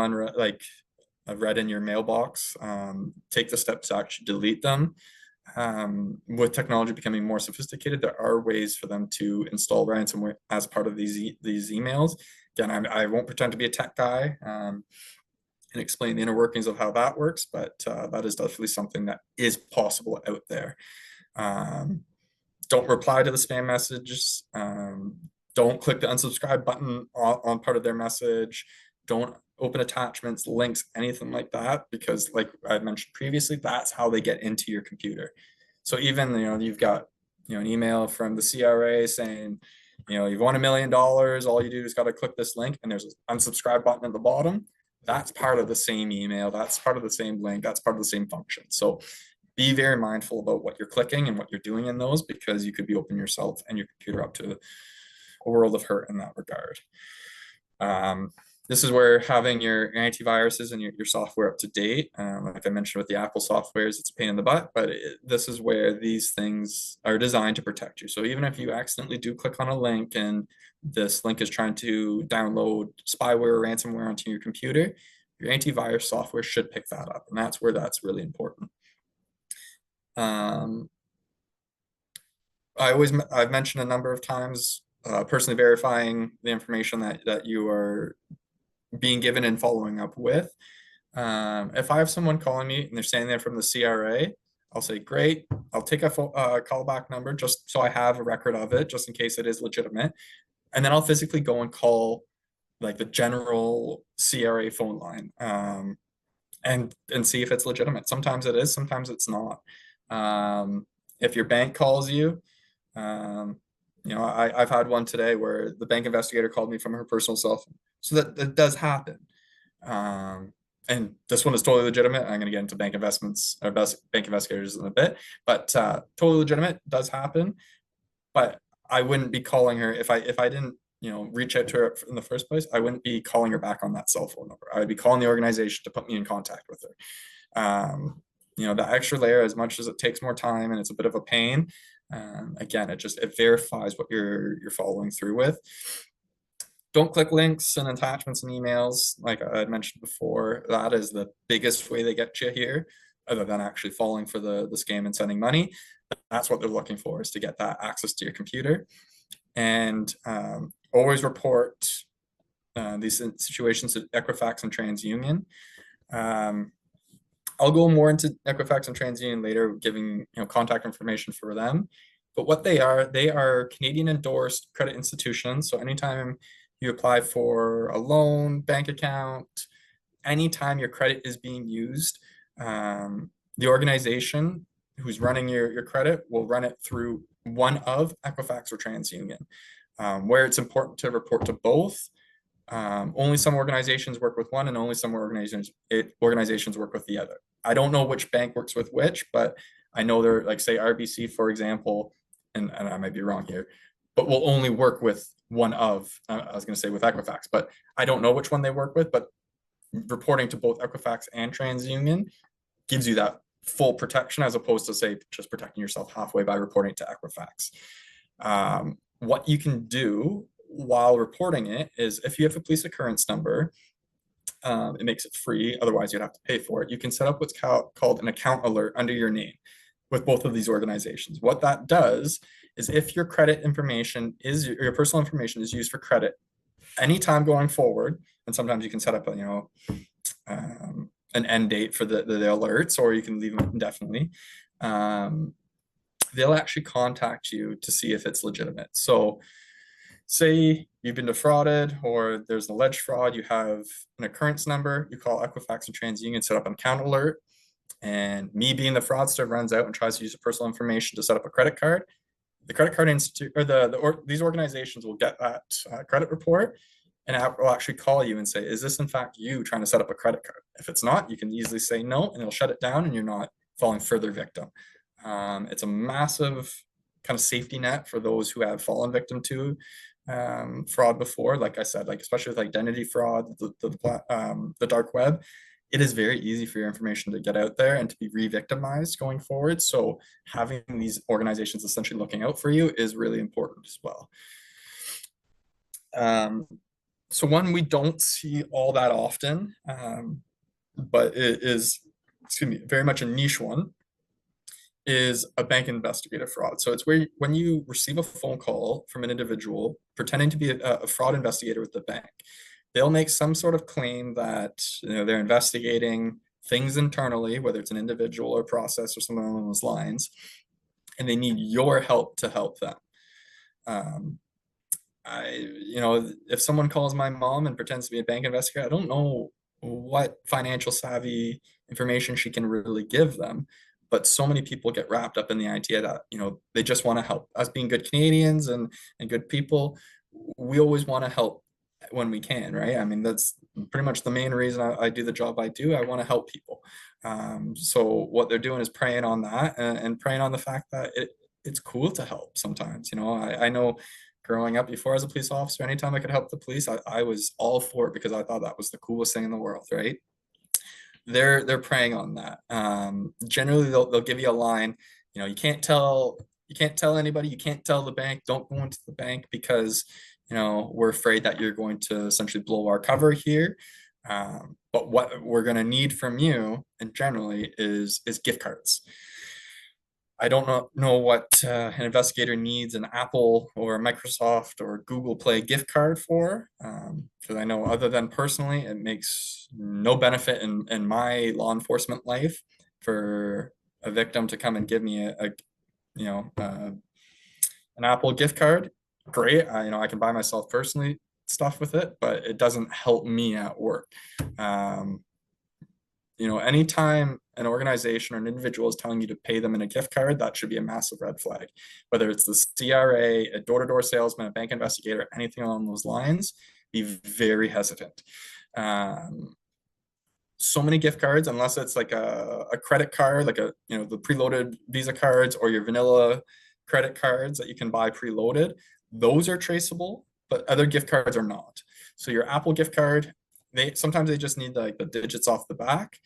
read in your mailbox. Take the steps to actually delete them. With technology becoming more sophisticated, there are ways for them to install ransomware as part of these emails. Again, I won't pretend to be a tech guy and explain the inner workings of how that works, but that is definitely something that is possible out there. Don't reply to the spam messages. Don't click the unsubscribe button on part of their message. Don't open attachments, links, anything like that, because like I mentioned previously, that's how they get into your computer. So even, you've got, an email from the CRA saying, you've won $1 million, all you do is got to click this link and there's an unsubscribe button at the bottom. That's part of the same email. That's part of the same link. That's part of the same function. So be very mindful about what you're clicking and what you're doing in those, because you could be opening yourself and your computer up to a world of hurt in that regard. This is where having your antiviruses and your software up to date, like I mentioned with the Apple softwares, it's a pain in the butt, but this is where these things are designed to protect you. So even if you accidentally do click on a link and this link is trying to download spyware or ransomware onto your computer, your antivirus software should pick that up, and that's where that's really important. I've mentioned a number of times personally verifying the information that you are being given and following up with. If I have someone calling me and they're saying they're from the CRA, I'll say, great, I'll take a callback number just so I have a record of it, just in case it is legitimate. And then I'll physically go and call like the general CRA phone line and see if it's legitimate. Sometimes it is, sometimes it's not. If your bank calls you, I've had one today where the bank investigator called me from her personal cell phone. So that does happen. And this one is totally legitimate. I'm going to get into bank investments or bank investigators in a bit, but totally legitimate, does happen. But I wouldn't be calling her if I didn't reach out to her in the first place. I wouldn't be calling her back on that cell phone number. I would be calling the organization to put me in contact with her. The extra layer, as much as it takes more time and it's a bit of a pain, again, it verifies what you're following through with. Don't click links and attachments and emails. Like I had mentioned before, that is the biggest way they get you here, other than actually falling for the scam and sending money. That's what they're looking for, is to get that access to your computer. And always report these situations to Equifax and TransUnion. I'll go more into Equifax and TransUnion later, giving contact information for them. But what they are Canadian endorsed credit institutions. So anytime you apply for a loan, bank account, anytime your credit is being used, the organization who's running your credit will run it through one of Equifax or TransUnion. Where it's important to report to both. Only some organizations work with one, and only some organizations work with the other. I don't know which bank works with which, but I know they're, like, say RBC, for example, and I might be wrong here, but will only work with one of, I was going to say with Equifax, but I don't know which one they work with. But reporting to both Equifax and TransUnion gives you that full protection, as opposed to, say, just protecting yourself halfway by reporting to Equifax. What you can do while reporting it is if you have a police occurrence number, it makes it free. Otherwise, you'd have to pay for it. You can set up what's called an account alert under your name with both of these organizations. What that does is if your credit information is your personal information is used for credit anytime going forward, and sometimes you can set up a, an end date for the alerts, or you can leave them indefinitely. They'll actually contact you to see if it's legitimate. So say you've been defrauded or there's an alleged fraud, you have an occurrence number, you call Equifax and TransUnion, set up an account alert, and me being the fraudster runs out and tries to use the personal information to set up a credit card. The credit card institute or these organizations will get that credit report, and it will actually call you and say, is this in fact you trying to set up a credit card? If it's not, you can easily say no, and it'll shut it down, and you're not falling further victim. It's a massive kind of safety net for those who have fallen victim to fraud before. Like I said, like especially with identity fraud, the dark web, it is very easy for your information to get out there and to be re-victimized going forward. So having these organizations essentially looking out for you is really important as well. So one we don't see all that often, but it is, excuse me, very much a niche one, is a bank investigative fraud. So it's where when you receive a phone call from an individual pretending to be a fraud investigator with the bank, they'll make some sort of claim that they're investigating things internally, whether it's an individual or process or something along those lines, and they need your help to help them. If someone calls my mom and pretends to be a bank investigator, I don't know what financial savvy information she can really give them. But so many people get wrapped up in the idea that, they just want to help. Us being good Canadians and good people, we always want to help when we can, right? I mean, that's pretty much the main reason I do the job I do. I want to help people. So what they're doing is preying on that and preying on the fact that it's cool to help sometimes. I know growing up before as a police officer, anytime I could help the police, I was all for it because I thought that was the coolest thing in the world, right? They're preying on that. Generally, they'll give you a line. You can't tell anybody. You can't tell the bank. Don't go into the bank because we're afraid that you're going to essentially blow our cover here. But what we're going to need from you, and generally, is gift cards. I don't know what an investigator needs an Apple or a Microsoft or Google Play gift card for, because I know other than personally, it makes no benefit in my law enforcement life for a victim to come and give me an Apple gift card. Great, I can buy myself personally stuff with it, but it doesn't help me at work. Anytime an organization or an individual is telling you to pay them in a gift card, that should be a massive red flag. Whether it's the CRA, a door-to-door salesman, a bank investigator, anything along those lines, be very hesitant. So many gift cards, unless it's like a credit card, like the preloaded Visa cards or your vanilla credit cards that you can buy preloaded, those are traceable, but other gift cards are not. So your Apple gift card, sometimes they just need the digits off the back.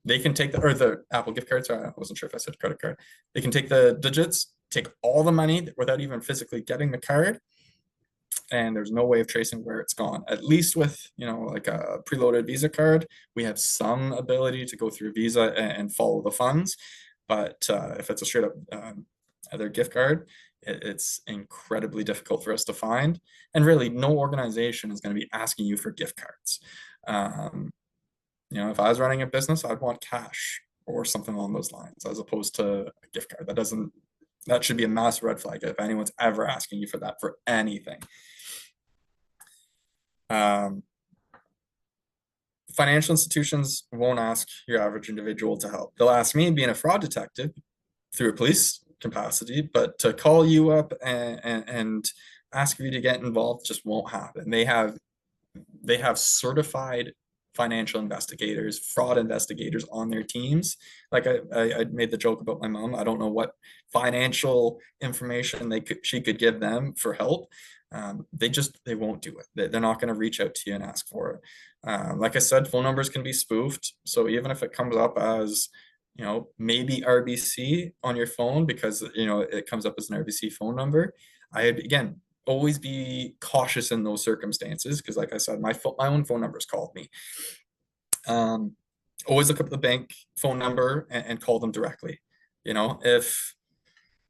They can take the Apple gift card. Sorry, I wasn't sure if I said credit card. They can take the digits, take all the money without even physically getting the card, and there's no way of tracing where it's gone. At least with like a preloaded Visa card, we have some ability to go through Visa and follow the funds. But if it's a straight up other gift card, it's incredibly difficult for us to find. And really, no organization is going to be asking you for gift cards. If I was running a business, I'd want cash or something along those lines as opposed to a gift card. That should be a massive red flag if anyone's ever asking you for that for anything. Financial institutions won't ask your average individual to help. They'll ask me, being a fraud detective through a police capacity, but to call you up and ask you to get involved just won't happen. They have certified financial investigators, fraud investigators on their teams. Like I made the joke about my mom. I don't know what financial information she could give them for help. They won't do it. They're not going to reach out to you and ask for it. Like I said, phone numbers can be spoofed. So even if it comes up as maybe RBC on your phone because it comes up as an RBC phone number, always be cautious in those circumstances because, like I said, my own phone number's called me. Um, Always look up the bank phone number and call them directly. If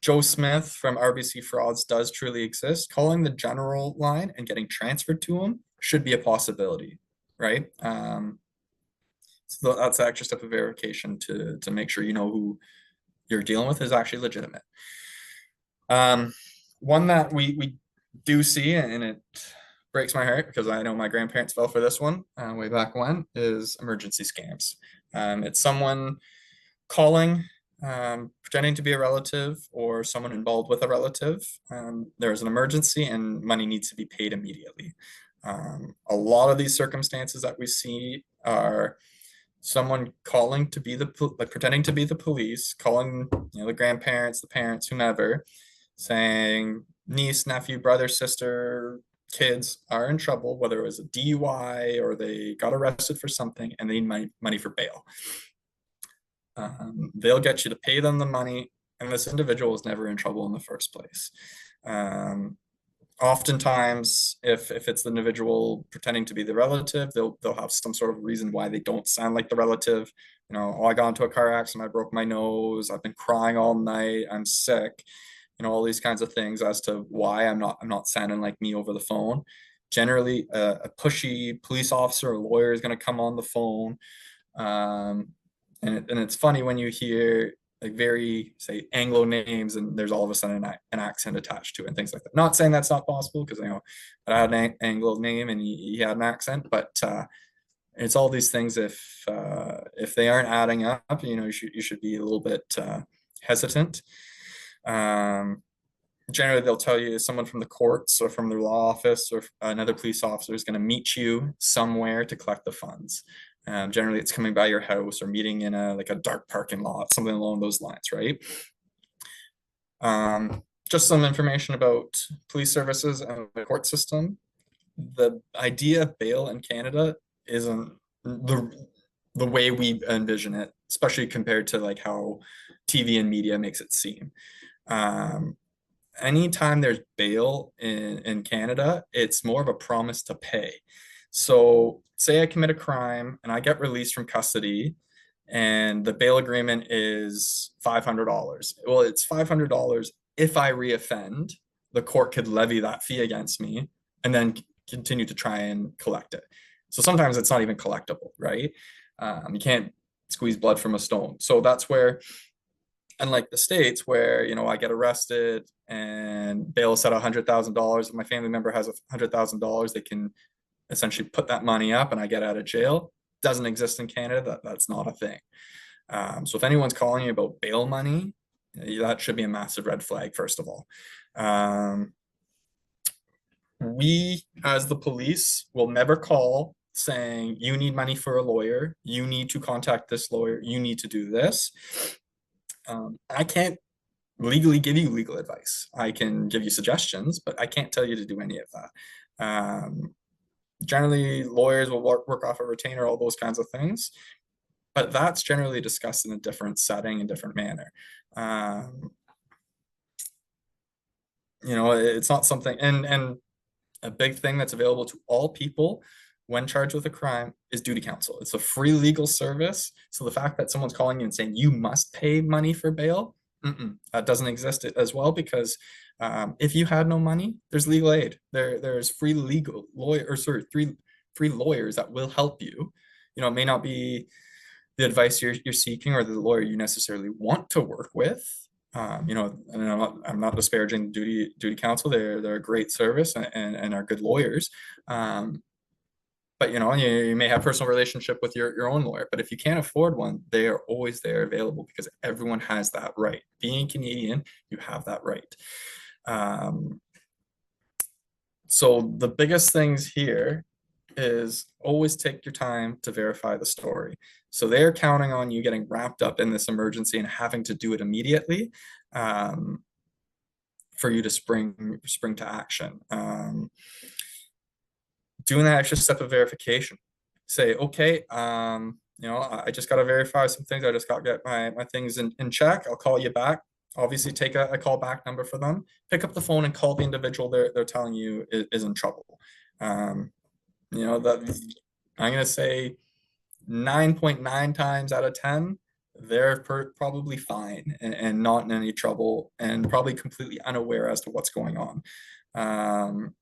Joe Smith from RBC Frauds does truly exist, calling the general line and getting transferred to him should be a possibility, right? So that's an extra step of verification to make sure you know who you're dealing with is actually legitimate. One that we do see, and it breaks my heart because I know my grandparents fell for this one way back when, is emergency scams. It's someone calling, pretending to be a relative or someone involved with a relative. There's an emergency and money needs to be paid immediately. A lot of these circumstances that we see are someone calling to be like pretending to be the police, calling the grandparents, the parents, whomever, saying niece, nephew, brother, sister, kids are in trouble, whether it was a DUI or they got arrested for something and they need money for bail. They'll get you to pay them the money, and this individual is never in trouble in the first place. Oftentimes, if it's the individual pretending to be the relative, they'll have some sort of reason why they don't sound like the relative. Oh, I got into a car accident, I broke my nose, I've been crying all night, I'm sick. All these kinds of things as to why I'm not sounding like me over the phone. Generally, a pushy police officer or lawyer is going to come on the phone. And it's funny when you hear like very, say, Anglo names and there's all of a sudden an accent attached to it and things like that. Not saying that's not possible because I had an Anglo name and he had an accent, but it's all these things. If they aren't adding up, you should be a little bit hesitant. Generally, they'll tell you someone from the courts or from their law office or another police officer is going to meet you somewhere to collect the funds. Generally, it's coming by your house or meeting in a dark parking lot, something along those lines, right? Just some information about police services and the court system. The idea of bail in Canada isn't the way we envision it, especially compared to how TV and media makes it seem. Anytime there's bail in Canada, it's more of a promise to pay. So say I commit a crime and I get released from custody and the bail agreement is $500. Well, it's $500 if I reoffend, the court could levy that fee against me and then continue to try and collect it. So sometimes it's not even collectible, right? You can't squeeze blood from a stone. So that's where, unlike the States where, I get arrested and bail is set at $100,000, if my family member has $100,000, they can essentially put that money up and I get out of jail. Doesn't exist in Canada. That's not a thing. So if anyone's calling you about bail money, that should be a massive red flag, first of all. We, as the police, will never call saying, you need money for a lawyer, you need to contact this lawyer, you need to do this. I can't legally give you legal advice. I can give you suggestions, but I can't tell you to do any of that. Generally, lawyers will work off a retainer, all those kinds of things, but that's generally discussed in a different setting and different manner. It's not something, and a big thing that's available to all people when charged with a crime is duty counsel. It's a free legal service. So the fact that someone's calling you and saying you must pay money for bail, that doesn't exist as well, because if you had no money, there's legal aid. There's free lawyers that will help you. It may not be the advice you're seeking or the lawyer you necessarily want to work with. And I'm not disparaging duty counsel. They're a great service and are good lawyers. But you may have a personal relationship with your own lawyer, but if you can't afford one, they are always there available because everyone has that right. Being Canadian, you have that right. So the biggest things here is always take your time to verify the story. So they're counting on you getting wrapped up in this emergency and having to do it immediately for you to spring to action. Doing that extra step of verification. Say, okay, I just got to verify some things. I just got to get my things in check. I'll call you back. Obviously, take a callback number for them, pick up the phone and call the individual they're telling you is in trouble. Um, that I'm going to say 9.9 times out of 10, they're probably fine and not in any trouble and probably completely unaware as to what's going on. Um,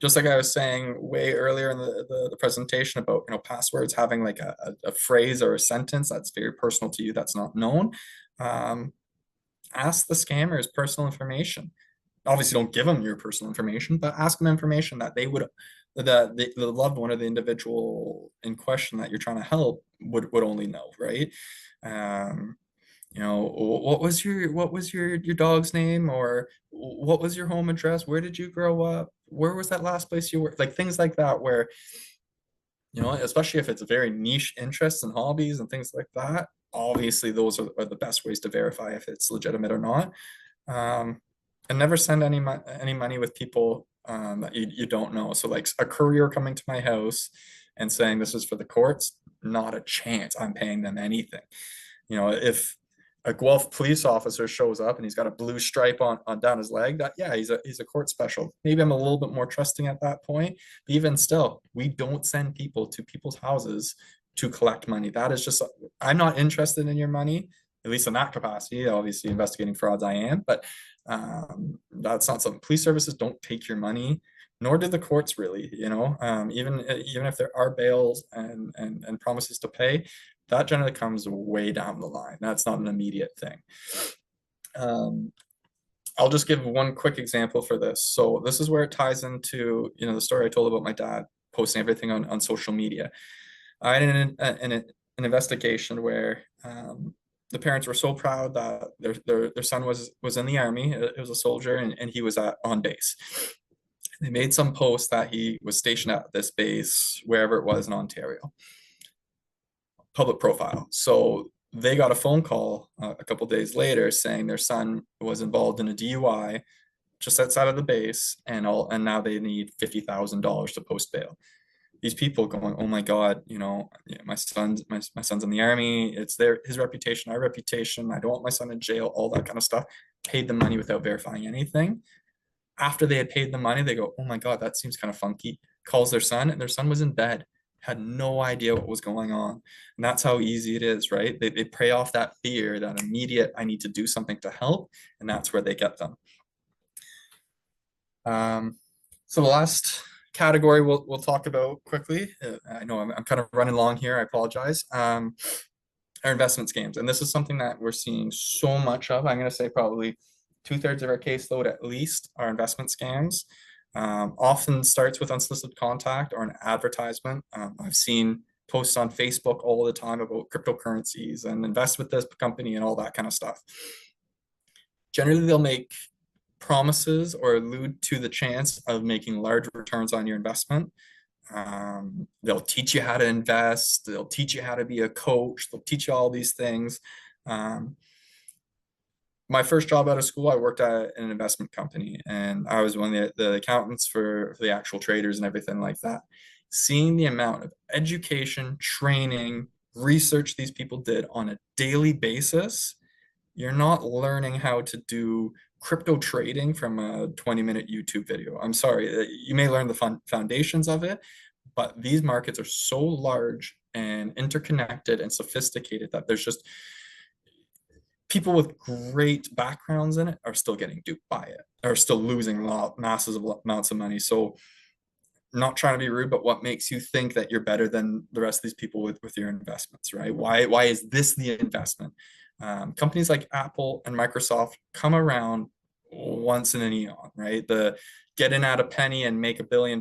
just like I was saying way earlier in the presentation about passwords having like a phrase or a sentence that's very personal to you that's not known. Um, Ask the scammers personal information. Obviously, don't give them your personal information, but ask them information that they would, the loved one or the individual in question that you're trying to help would only know, right? Um, what was your dog's name, or what was your home address? Where did you grow up? Where was that last place you were? Like things like that, where especially if it's very niche interests and hobbies and things like that. Obviously, those are the best ways to verify if it's legitimate or not. Um, and never send any money with people that you don't know. So like a courier coming to my house and saying this is for the courts, not a chance. I'm paying them anything. If a Guelph police officer shows up and he's got a blue stripe on down his leg, that yeah, he's a court special. Maybe I'm a little bit more trusting at that point. But even still, we don't send people to people's houses to collect money. That is just, I'm not interested in your money, at least in that capacity. Obviously, investigating frauds, I am, but that's not something. Police services don't take your money, nor do the courts really. Even if there are bails and promises to pay, that generally comes way down the line. That's not an immediate thing. I'll just give one quick example for this. So this is where it ties into the story I told about my dad posting everything on social media. I had an investigation where the parents were so proud that their son was in the army. It was a soldier, and he was on base. They made some post that he was stationed at this base, wherever it was in Ontario. Public profile. So they got a phone call a couple days later saying their son was involved in a DUI just outside of the base, and now they need $50,000 to post bail. These people going, oh my God, my son's in the army. It's his reputation, our reputation. I don't want my son in jail, all that kind of stuff. Paid the money without verifying anything. After they had paid the money, they go, oh my God, that seems kind of funky. Calls their son, and their son was in bed, had no idea what was going on. And that's how easy it is, right? They prey off that fear, that immediate, I need to do something to help. And that's where they get them. So the last category we'll talk about quickly. I know I'm kind of running long here. I apologize. Our investment scams, and this is something that we're seeing so much of. I'm going to say probably 2/3 of our caseload at least are investment scams. Often starts with unsolicited contact or an advertisement. I've seen posts on Facebook all the time about cryptocurrencies and invest with this company and all that kind of stuff. Generally, they'll make promises or allude to the chance of making large returns on your investment. They'll teach you how to invest. They'll teach you how to be a coach. They'll teach you all these things. My first job out of school, I worked at an investment company, and I was one of the accountants for the actual traders and everything like that. Seeing the amount of education, training, research these people did on a daily basis, you're not learning how to do crypto trading from a 20-minute YouTube video. I'm sorry, you may learn the foundations of it, but these markets are so large and interconnected and sophisticated that there's just people with great backgrounds in it are still getting duped by it, are still losing massive amounts of money. So not trying to be rude, but what makes you think that you're better than the rest of these people with your investments, right? Why is this the investment? Companies like Apple and Microsoft come around once in an eon, right? The get in at a penny and make $1 billion.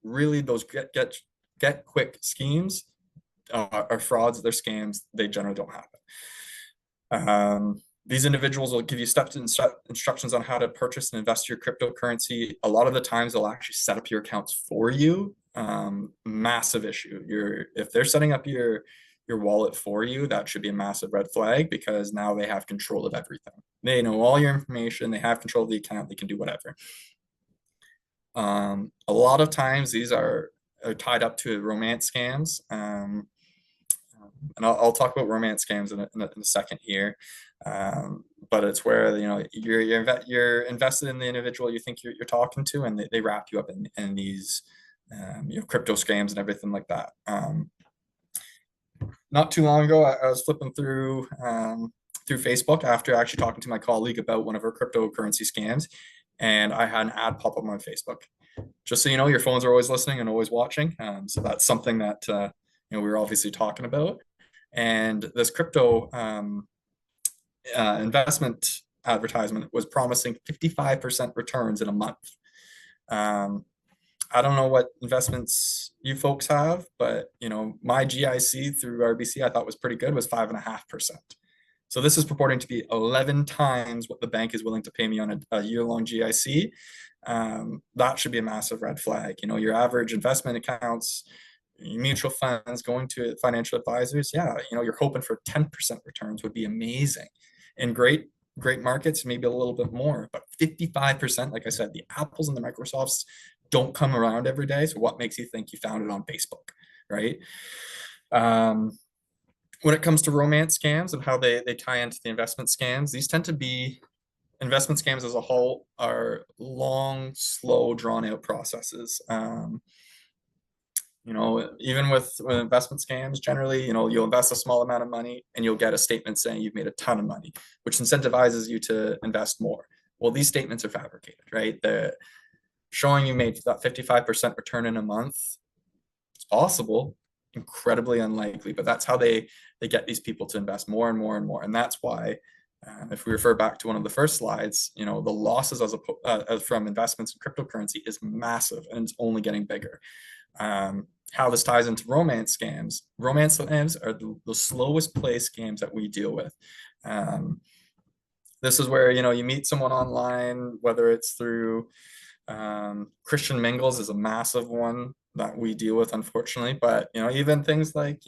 Really, those get quick schemes are frauds. They're scams. They generally don't happen. These individuals will give you instructions on how to purchase and invest your cryptocurrency. A lot of the times they'll actually set up your accounts for you. Massive issue. If they're setting up your wallet for you, that should be a massive red flag, because now they have control of everything. They know all your information. They have control of the account. They can do whatever. A lot of times these are tied up to romance scams. And I'll talk about romance scams in a second here. But it's where, you're invested in the individual you think you're talking to, and they wrap you up in these crypto scams and everything like that. Not too long ago, I was flipping through Facebook after actually talking to my colleague about one of our cryptocurrency scams, and I had an ad pop up on Facebook. Just so you know, your phones are always listening and always watching. So that's something that we were obviously talking about. And this crypto investment advertisement was promising 55% returns in a month. Um, I don't know what investments you folks have, but my GIC through RBC I thought was pretty good, was 5.5%. So this is purporting to be 11 times what the bank is willing to pay me on a year-long GIC. That should be a massive red flag. Your average investment accounts, mutual funds, going to financial advisors, yeah, you're hoping for 10% returns would be amazing. And great markets, maybe a little bit more, but 55%, like I said, the Apples and the Microsofts don't come around every day. So what makes you think you found it on Facebook, right? When it comes to romance scams and how they tie into the investment scams, these tend to be, investment scams as a whole are long, slow, drawn out processes. Even with investment scams, generally, you'll invest a small amount of money and you'll get a statement saying you've made a ton of money, which incentivizes you to invest more. Well, these statements are fabricated, right? They're showing you made that 55% return in a month. It's possible, incredibly unlikely, but that's how they get these people to invest more and more and more. And that's why, if we refer back to one of the first slides, the losses from investments in cryptocurrency is massive, and it's only getting bigger. How this ties into romance scams. Romance scams are the slowest play scams that we deal with. This is where, you meet someone online, whether it's through Christian mingles is a massive one that we deal with, unfortunately. But, even things like,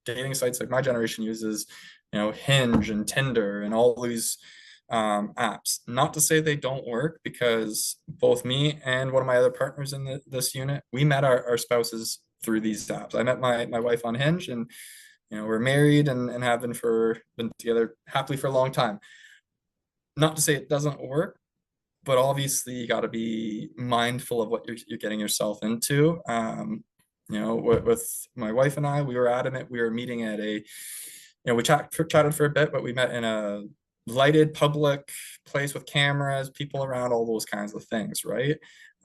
dating sites like my generation uses, Hinge and Tinder and all these apps. Not to say they don't work, because both me and one of my other partners in this unit, we met our spouses through these apps. I met my wife on Hinge, and we're married and have been together happily for a long time. Not to say it doesn't work, but obviously you got to be mindful of what you're getting yourself into. With my wife and I, we were adamant. We were meeting at we chatted for a bit, but we met in a lighted public place with cameras, people around, all those kinds of things, right?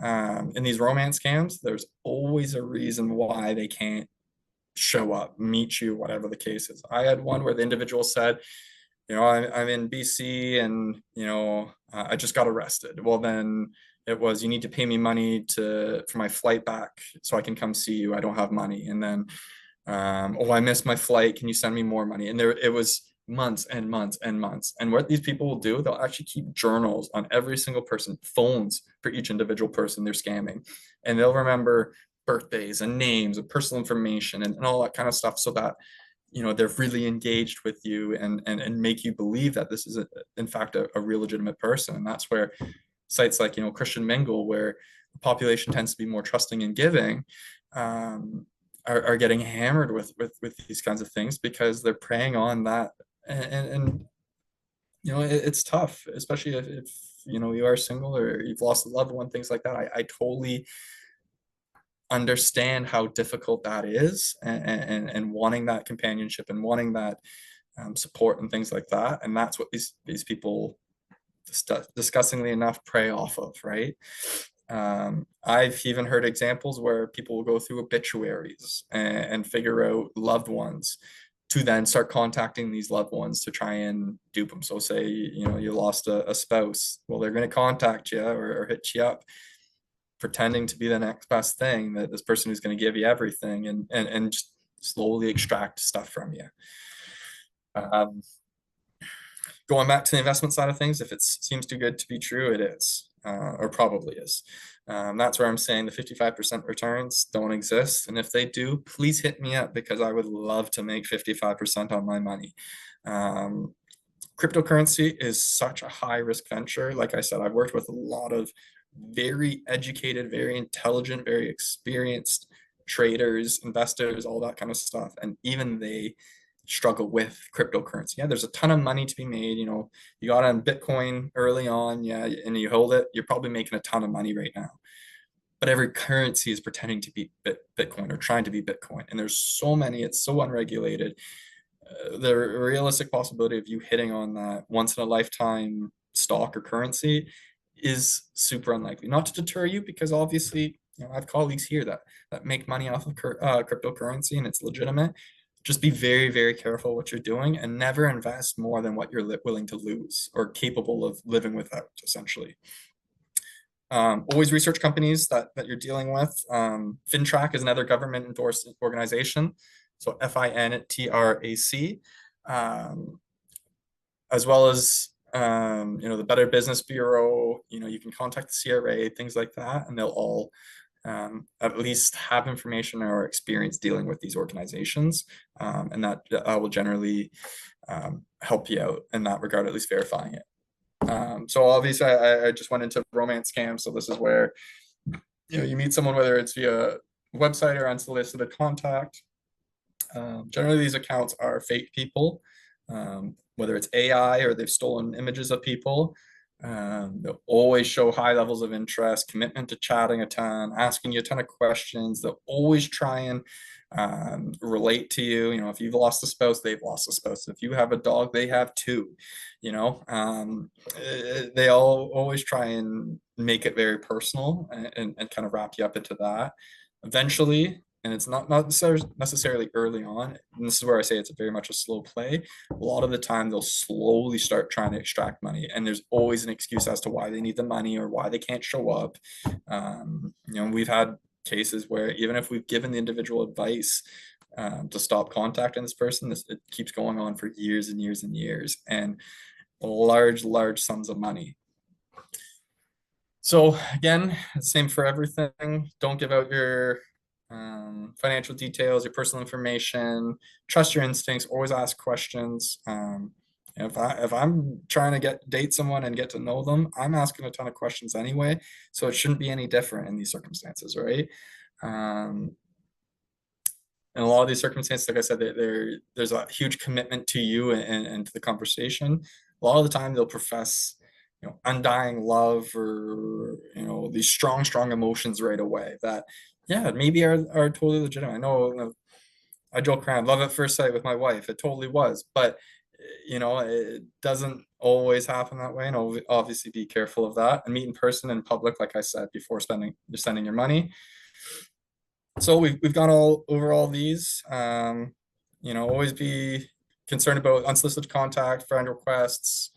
In these romance scams, there's always a reason why they can't show up, meet you, whatever the case is. I had one where the individual said, I'm in BC and, I just got arrested. Well, then it was, you need to pay me money for my flight back so I can come see you. I don't have money. And then, I missed my flight. Can you send me more money? And it was months and months and months. And what these people will do, they'll actually keep journals on every single person, phones for each individual person they're scamming. And they'll remember birthdays and names and personal information and all that kind of stuff, so that they're really engaged with you and make you believe that this is in fact a real legitimate person. And that's where sites like Christian Mingle, where the population tends to be more trusting and giving, are getting hammered with these kinds of things, because they're preying on that. And it's tough, especially if you are single or you've lost a loved one, things like that. I totally understand how difficult that is, and wanting that companionship and wanting that support and things like that. And that's what these people, disgustingly enough, prey off of, right? I've even heard examples where people will go through obituaries and figure out loved ones, to then start contacting these loved ones to try and dupe them. So say you lost a spouse, well, they're going to contact you or hit you up, pretending to be the next best thing, that this person who's going to give you everything and just slowly extract stuff from you. Going back to the investment side of things, if it seems too good to be true, it is, or probably is. That's where I'm saying the 55% returns don't exist. And if they do, please hit me up, because I would love to make 55% on my money. Cryptocurrency is such a high risk venture. Like I said, I've worked with a lot of very educated, very intelligent, very experienced traders, investors, all that kind of stuff. And even they struggle with cryptocurrency. Yeah, there's a ton of money to be made. You got on Bitcoin early on, yeah, and you hold it, you're probably making a ton of money right now. But every currency is pretending to be Bitcoin or trying to be Bitcoin. And there's so many, it's so unregulated. The realistic possibility of you hitting on that once in a lifetime stock or currency is super unlikely. Not to deter you, because obviously, I have colleagues here that make money off of cryptocurrency and it's legitimate. Just be very, very careful what you're doing and never invest more than what you're willing to lose or capable of living without, essentially. Always research companies that you're dealing with. FinTrack is another government endorsed organization. So FINTRAC, as well as the Better Business Bureau. You can contact the CRA, things like that, and they'll all at least have information or experience dealing with these organizations, and that will generally help you out in that regard, at least verifying it. So obviously, I just went into romance scams. So this is where you meet someone, whether it's via website or unsolicited contact. Generally, these accounts are fake people, whether it's AI or they've stolen images of people. They'll always show high levels of interest, commitment to chatting a ton, asking you a ton of questions. They'll always try and relate to you. If you've lost a spouse, they've lost a spouse. If you have a dog, they have two. They all always try and make it very personal and kind of wrap you up into that. Eventually, and it's not necessarily early on, and this is where I say it's very much a slow play. A lot of the time, they'll slowly start trying to extract money, and there's always an excuse as to why they need the money or why they can't show up. We've had cases where even if we've given the individual advice to stop contacting this person, it keeps going on for years and years and years, and large sums of money. So again, same for everything. Don't give out your financial details, your personal information. Trust your instincts. Always ask questions. If I'm trying to date someone and get to know them, I'm asking a ton of questions anyway, so it shouldn't be any different in these circumstances, right? In a lot of these circumstances, like I said, there's a huge commitment to you and to the conversation. A lot of the time, they'll profess undying love or these strong emotions right away that maybe are totally legitimate. I know I joke around, love at first sight with my wife. It totally was, but it doesn't always happen that way, and obviously be careful of that and meet in person in public, like I said, before sending your money. So we've gone over all these. Always be concerned about unsolicited contact, friend requests,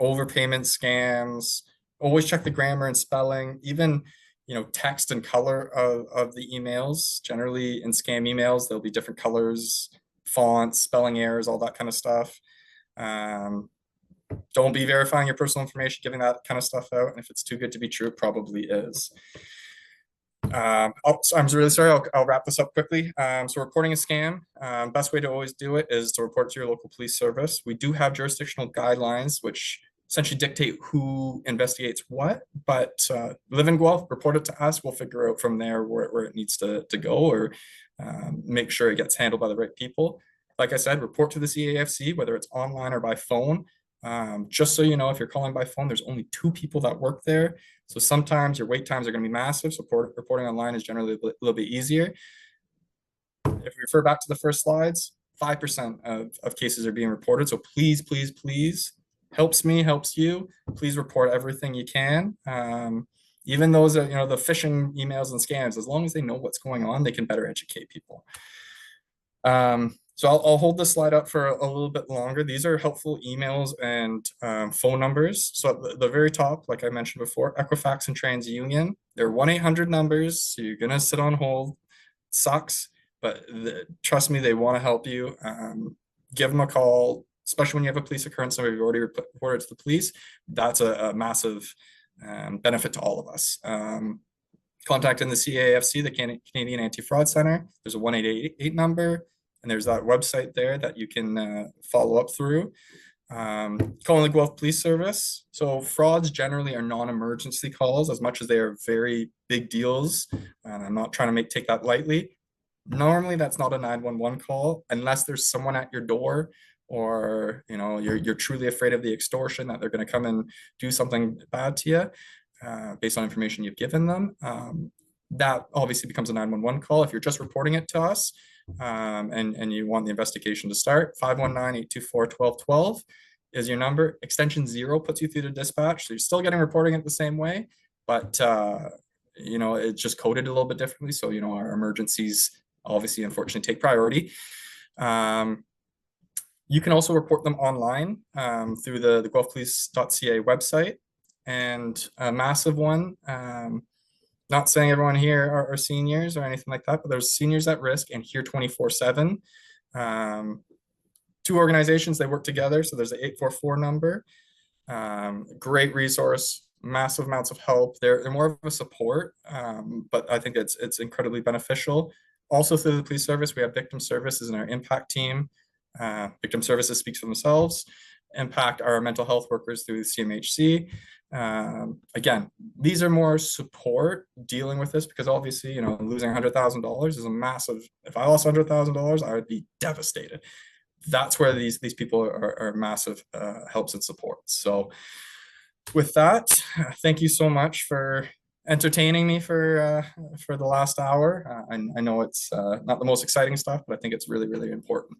overpayment scams. Always check the grammar and spelling, even text and color of the emails. Generally in scam emails, there'll be different colors, fonts, spelling errors, all that kind of stuff. Don't be verifying your personal information, giving that kind of stuff out. And if it's too good to be true, it probably is. So I'm really sorry. I'll wrap this up quickly. So reporting a scam, best way to always do it is to report to your local police service. We do have jurisdictional guidelines, which essentially dictate who investigates what, but live in Guelph, report it to us. We'll figure out from there where it needs to go, or make sure it gets handled by the right people. Like I said, report to the CAFC, whether it's online or by phone. Just so you know, if you're calling by phone, there's only 2 people that work there. So sometimes your wait times are going to be massive. So reporting online is generally a little bit easier. If we refer back to the first slides, 5% of cases are being reported. So please, helps me, helps you. Please report everything you can. Even those are, the phishing emails and scams, as long as they know what's going on, they can better educate people. So I'll hold this slide up for a little bit longer. These are helpful emails and phone numbers. So at the very top, like I mentioned before, Equifax and TransUnion, they're 1-800 numbers. So you're going to sit on hold. It sucks, but trust me, they want to help you. Give them a call, especially when you have a police occurrence and you've already reported to the police. That's a massive benefit to all of us. Contacting the CAFC, the Canadian Anti-Fraud Center, there's a 1-888 number. And there's that website there that you can follow up through. Calling the Guelph Police Service. So frauds generally are non-emergency calls, as much as they are very big deals. And I'm not trying to take that lightly. Normally that's not a 911 call unless there's someone at your door, or you're truly afraid of the extortion that they're going to come and do something bad to you based on information you've given them. That obviously becomes a 911 call. If you're just reporting it to us, and you want the investigation to start, 519-824-1212 is your number. Extension 0 puts you through to dispatch, so you're still getting reporting it the same way, but it's just coded a little bit differently. So our emergencies obviously unfortunately take priority. You can also report them online through the guelphpolice.ca website. And a massive one, not saying everyone here are seniors or anything like that, but there's Seniors at Risk and Here 24/7. Two organizations, they work together. So there's an 844 number. Great resource, massive amounts of help. They're more of a support, but I think it's incredibly beneficial. Also through the police service, we have Victim Services and our Impact team. Victim Services speaks for themselves. Impact our mental health workers through the CMHC. Again, these are more support dealing with this, because obviously, losing $100,000 is a massive. If I lost $100,000, I would be devastated. That's where these people are massive helps and supports. So with that, thank you so much for entertaining me for the last hour. I know it's not the most exciting stuff, but I think it's really, really important.